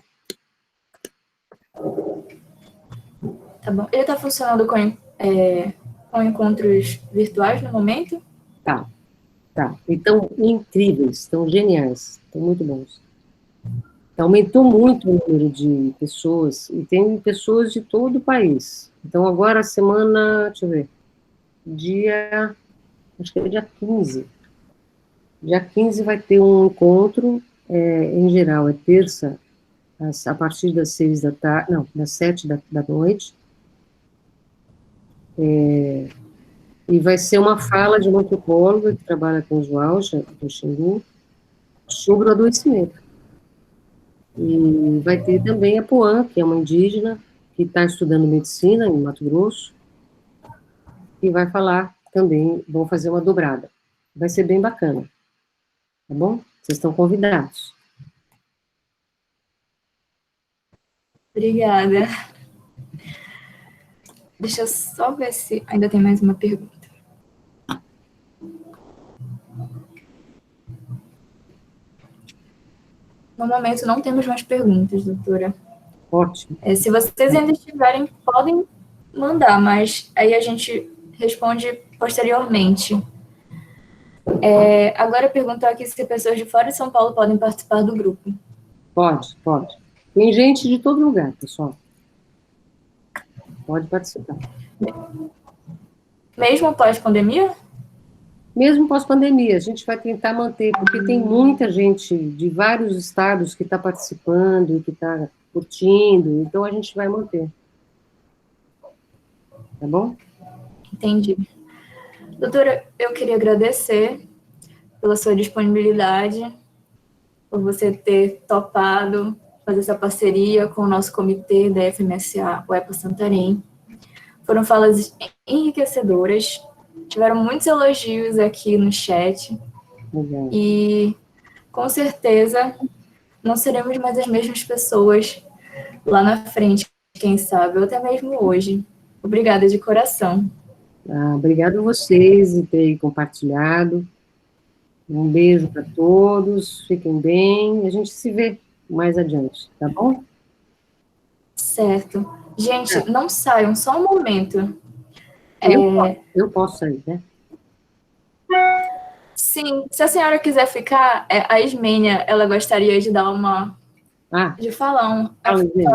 Tá bom. Ele está funcionando com encontros virtuais no momento? Tá, tá. Então, incríveis, estão geniais, estão muito bons. Aumentou muito o número de pessoas, e tem pessoas de todo o país. Então, agora, semana, deixa eu ver, acho que é dia 15. Dia 15 vai ter um encontro, em geral, é terça, a partir das 6 da tarde, não, das 7 da noite, e vai ser uma fala de uma antropóloga que trabalha com os Auja, do Xingu, sobre o adoecimento. E vai ter também a Poã, que é uma indígena, que está estudando medicina em Mato Grosso, e vai falar também, vão fazer uma dobrada. Vai ser bem bacana, tá bom? Vocês estão convidados. Obrigada. Deixa eu só ver se ainda tem mais uma pergunta. No momento, não temos mais perguntas, doutora. Ótimo. Se vocês ainda tiverem, podem mandar, mas aí a gente responde posteriormente. Agora perguntar aqui se pessoas de fora de São Paulo podem participar do grupo. Pode, pode. Tem gente de todo lugar, pessoal. Pode participar. Mesmo pós-pandemia? Mesmo pós-pandemia, a gente vai tentar manter, porque tem muita gente de vários estados que está participando, que está curtindo, então a gente vai manter. Tá bom? Entendi. Doutora, eu queria agradecer pela sua disponibilidade, por você ter topado fazer essa parceria com o nosso comitê da FMSA UEPA Santarém. Foram falas enriquecedoras, tiveram muitos elogios aqui no chat, Legal. e com certeza não seremos mais as mesmas pessoas lá na frente, quem sabe, ou até mesmo hoje. Obrigada de coração. Obrigado a vocês por terem compartilhado. Um beijo para todos, fiquem bem, a gente se vê mais adiante, tá bom? Certo. Gente, não saiam, só um momento. Eu posso sair, né? Sim, se a senhora quiser ficar, a Ismênia, ela gostaria de dar uma... de falar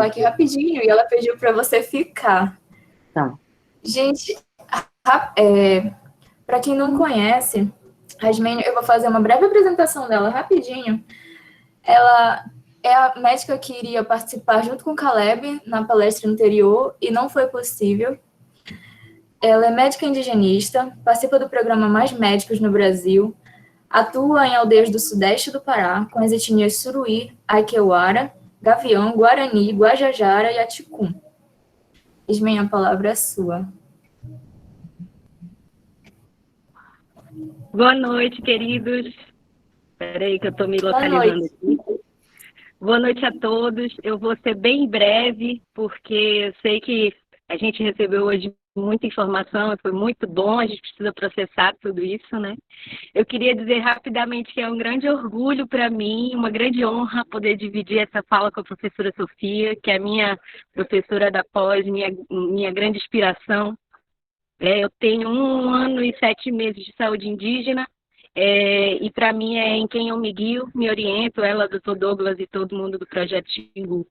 aqui rapidinho, e ela pediu para você ficar. Tá. Gente, para quem não conhece, a Ismênia, eu vou fazer uma breve apresentação dela rapidinho. Ela é a médica que iria participar junto com o Caleb na palestra anterior e não foi possível. Ela é médica indigenista, participa do programa Mais Médicos no Brasil, atua em aldeias do sudeste do Pará, com as etnias Suruí, Aikeuara, Gavião, Guarani, Guajajara e Aticum. Ismênia, a palavra é sua. Boa noite, queridos. Espera aí que eu estou me localizando aqui. Boa noite a todos. Eu vou ser bem breve, porque eu sei que a gente recebeu hoje muita informação e foi muito bom, a gente precisa processar tudo isso, né? Eu queria dizer rapidamente que é um grande orgulho para mim, uma grande honra poder dividir essa fala com a professora Sofia, que é a minha professora da pós, minha grande inspiração. Eu tenho 1 ano e 7 meses de saúde indígena. e para mim é em quem eu me guio, me oriento, ela, doutor Douglas e todo mundo do Projeto Xingu.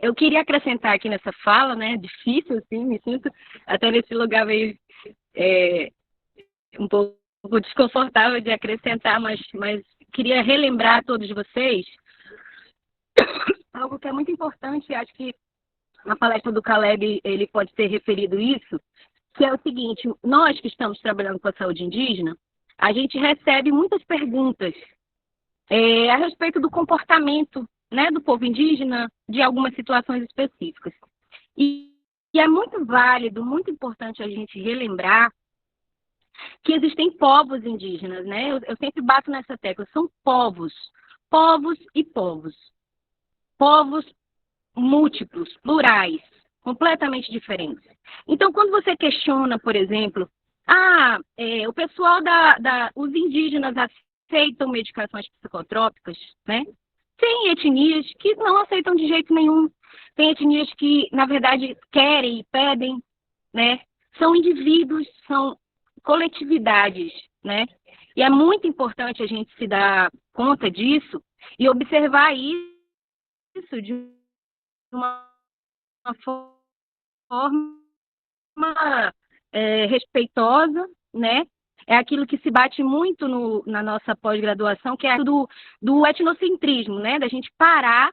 Eu queria acrescentar aqui nessa fala, né, difícil, assim, me sinto até nesse lugar meio um pouco desconfortável de acrescentar, mas queria relembrar a todos vocês algo que é muito importante, acho que na palestra do Caleb ele pode ter referido isso, que é o seguinte: nós que estamos trabalhando com a saúde indígena, a gente recebe muitas perguntas a respeito do comportamento, né, do povo indígena, de algumas situações específicas. E é muito válido, muito importante a gente relembrar que existem povos indígenas, né? Eu sempre bato nessa tecla, são povos e povos. Povos múltiplos, plurais, completamente diferentes. Então, quando você questiona, por exemplo, o pessoal os indígenas aceitam medicações psicotrópicas, né? Tem etnias que não aceitam de jeito nenhum. Tem etnias que, na verdade, querem e pedem, né? São indivíduos, são coletividades, né? E é muito importante a gente se dar conta disso e observar isso de uma forma respeitosa, né? É aquilo que se bate muito na nossa pós-graduação, que é do etnocentrismo, né? Da gente parar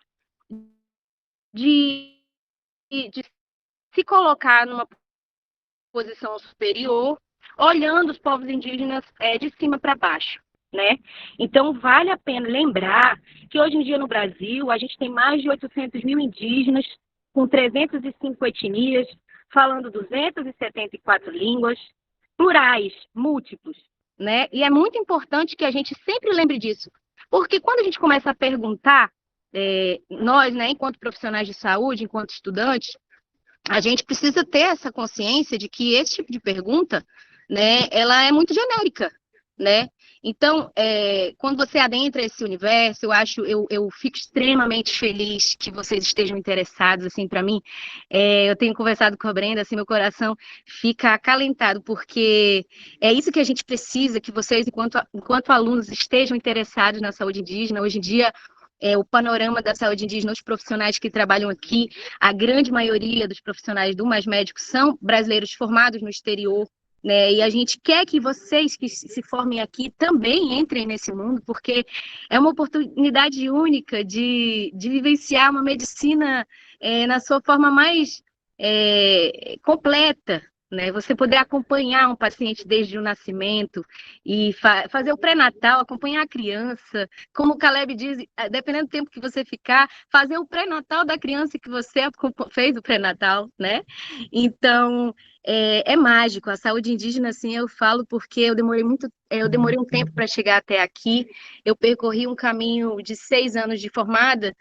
de se colocar numa posição superior, olhando os povos indígenas de cima para baixo, né? Então, vale a pena lembrar que hoje em dia no Brasil, a gente tem mais de 800 mil indígenas, com 305 etnias, falando 274 línguas, plurais, múltiplos, né? E é muito importante que a gente sempre lembre disso, porque quando a gente começa a perguntar, nós, né, enquanto profissionais de saúde, enquanto estudantes, a gente precisa ter essa consciência de que esse tipo de pergunta, né, ela é muito genérica, né? Então, quando você adentra esse universo, eu fico extremamente feliz que vocês estejam interessados, assim, para mim, eu tenho conversado com a Brenda, assim, meu coração fica acalentado, porque é isso que a gente precisa, que vocês, enquanto alunos, estejam interessados na saúde indígena. Hoje em dia, o panorama da saúde indígena, os profissionais que trabalham aqui, a grande maioria dos profissionais do Mais Médicos são brasileiros formados no exterior, né? E a gente quer que vocês que se formem aqui também entrem nesse mundo, porque é uma oportunidade única de vivenciar uma medicina na sua forma mais completa, né? Você poder acompanhar um paciente desde o nascimento e fazer o pré-natal, acompanhar a criança, como o Caleb diz, dependendo do tempo que você ficar, fazer o pré-natal da criança que você fez o pré-natal, né? Então, é mágico. A saúde indígena, assim, eu falo porque eu demorei um tempo para chegar até aqui. Eu percorri um caminho de 6 anos de formada,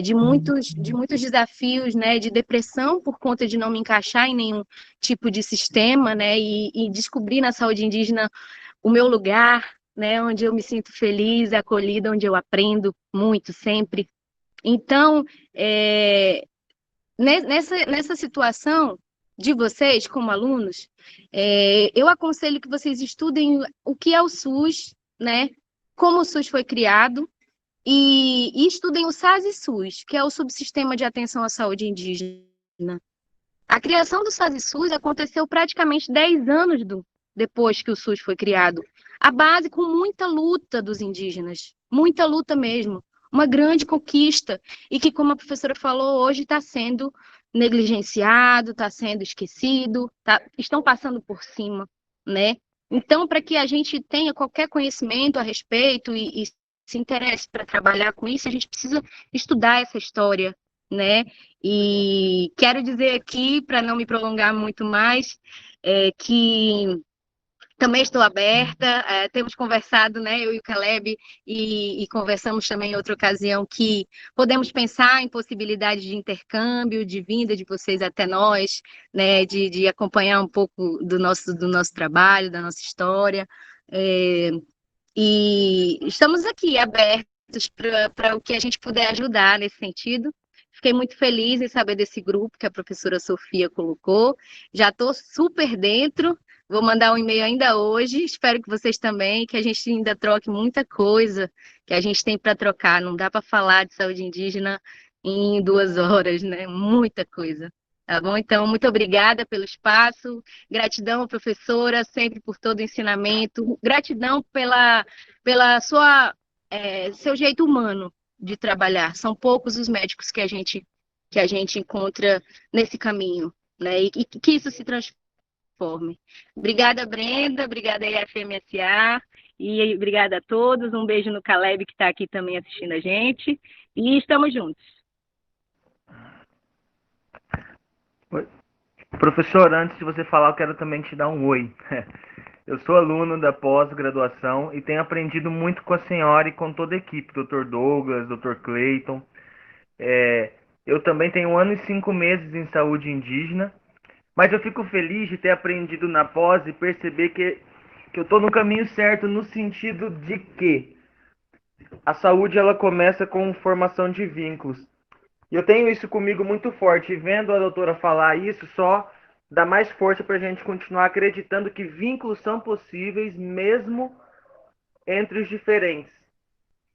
de muitos desafios, né? De depressão por conta de não me encaixar em nenhum tipo de sistema, né? E descobri na saúde indígena o meu lugar, né? Onde eu me sinto feliz, acolhida, onde eu aprendo muito sempre. Então, nessa situação de vocês, como alunos, eu aconselho que vocês estudem o que é o SUS, né? Como o SUS foi criado, e estudem o SAS e SUS, que é o Subsistema de Atenção à Saúde Indígena. A criação do SAS e SUS aconteceu praticamente 10 anos depois que o SUS foi criado. A base com muita luta dos indígenas, muita luta mesmo, uma grande conquista, e que, como a professora falou, hoje está sendo negligenciado, está sendo esquecido, estão passando por cima, né? Então, para que a gente tenha qualquer conhecimento a respeito e se interesse para trabalhar com isso, a gente precisa estudar essa história, né? E quero dizer aqui, para não me prolongar muito mais, que também estou aberta, temos conversado, né, eu e o Caleb, e conversamos também em outra ocasião que podemos pensar em possibilidades de intercâmbio, de vinda de vocês até nós, né, de acompanhar um pouco do nosso trabalho, da nossa história, e estamos aqui abertos para o que a gente puder ajudar nesse sentido. Fiquei muito feliz em saber desse grupo que a professora Sofia colocou, já estou super dentro, Vou mandar um e-mail ainda hoje, espero que vocês também, que a gente ainda troque muita coisa que a gente tem para trocar. Não dá para falar de saúde indígena em 2 horas, né? Muita coisa. Tá bom? Então, muito obrigada pelo espaço, gratidão, professora, sempre por todo o ensinamento, gratidão pela seu jeito humano de trabalhar. São poucos os médicos que a gente encontra nesse caminho, né? E que isso se transforme. Obrigada, Brenda, obrigada aí, FMSA, e obrigada a todos. Um beijo no Caleb, que está aqui também assistindo a gente, e estamos juntos. Oi. Professor, antes de você falar, eu quero também te dar um oi. Eu sou aluno da pós-graduação e tenho aprendido muito com a senhora e com toda a equipe, Dr. Douglas, Dr. Clayton. Eu também tenho 1 ano e 5 meses em saúde indígena, mas eu fico feliz de ter aprendido na pós e perceber que eu estou no caminho certo, no sentido de que a saúde ela começa com formação de vínculos. E eu tenho isso comigo muito forte, e vendo a doutora falar isso só dá mais força para a gente continuar acreditando que vínculos são possíveis mesmo entre os diferentes.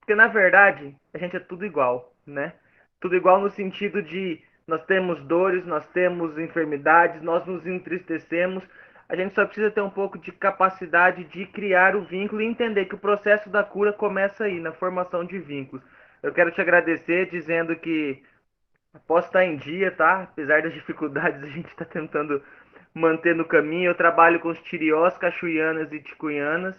Porque, na verdade, a gente é tudo igual, né? Tudo igual no sentido de nós temos dores, nós temos enfermidades, nós nos entristecemos. A gente só precisa ter um pouco de capacidade de criar o vínculo e entender que o processo da cura começa aí, na formação de vínculos. Eu quero te agradecer dizendo que posso estar em dia, tá? Apesar das dificuldades, a gente está tentando manter no caminho. Eu trabalho com os tiriós, cachuianas e ticunhanas.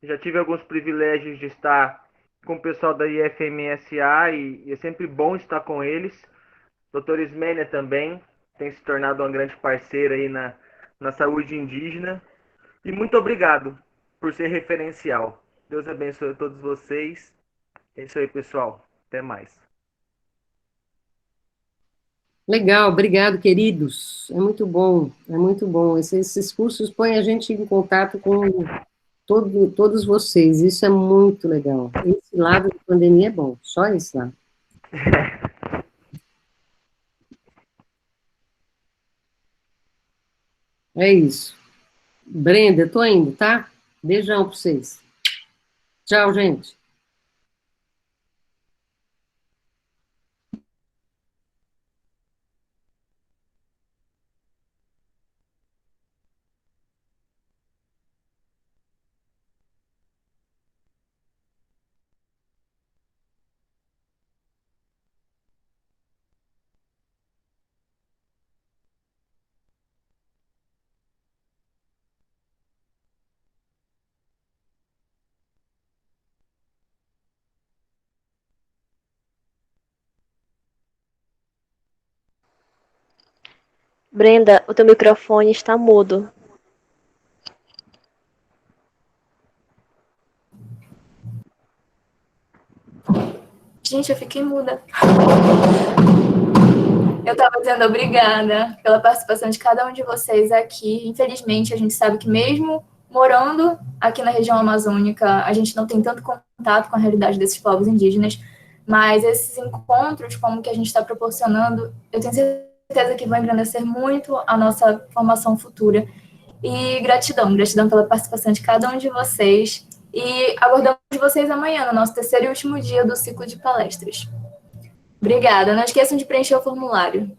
Já tive alguns privilégios de estar com o pessoal da IFMSA e é sempre bom estar com eles. Doutor Ismênia também tem se tornado uma grande parceira aí na saúde indígena. E muito obrigado por ser referencial. Deus abençoe a todos vocês. É isso aí, pessoal. Até mais. Legal, obrigado, queridos. É muito bom, é muito bom. Esses cursos põem a gente em contato com todos vocês, isso é muito legal. Esse lado da pandemia é bom, só esse lado. É isso. Brenda, eu tô indo, tá? Beijão pra vocês. Tchau, gente. Brenda, o teu microfone está mudo. Gente, eu fiquei muda. Eu estava dizendo obrigada pela participação de cada um de vocês aqui. Infelizmente, a gente sabe que mesmo morando aqui na região amazônica, a gente não tem tanto contato com a realidade desses povos indígenas, mas esses encontros, como que a gente está proporcionando, eu tenho certeza que vão engrandecer muito a nossa formação futura. E gratidão pela participação de cada um de vocês. E aguardamos vocês amanhã, no nosso 3º e último dia do ciclo de palestras. Obrigada. Não esqueçam de preencher o formulário.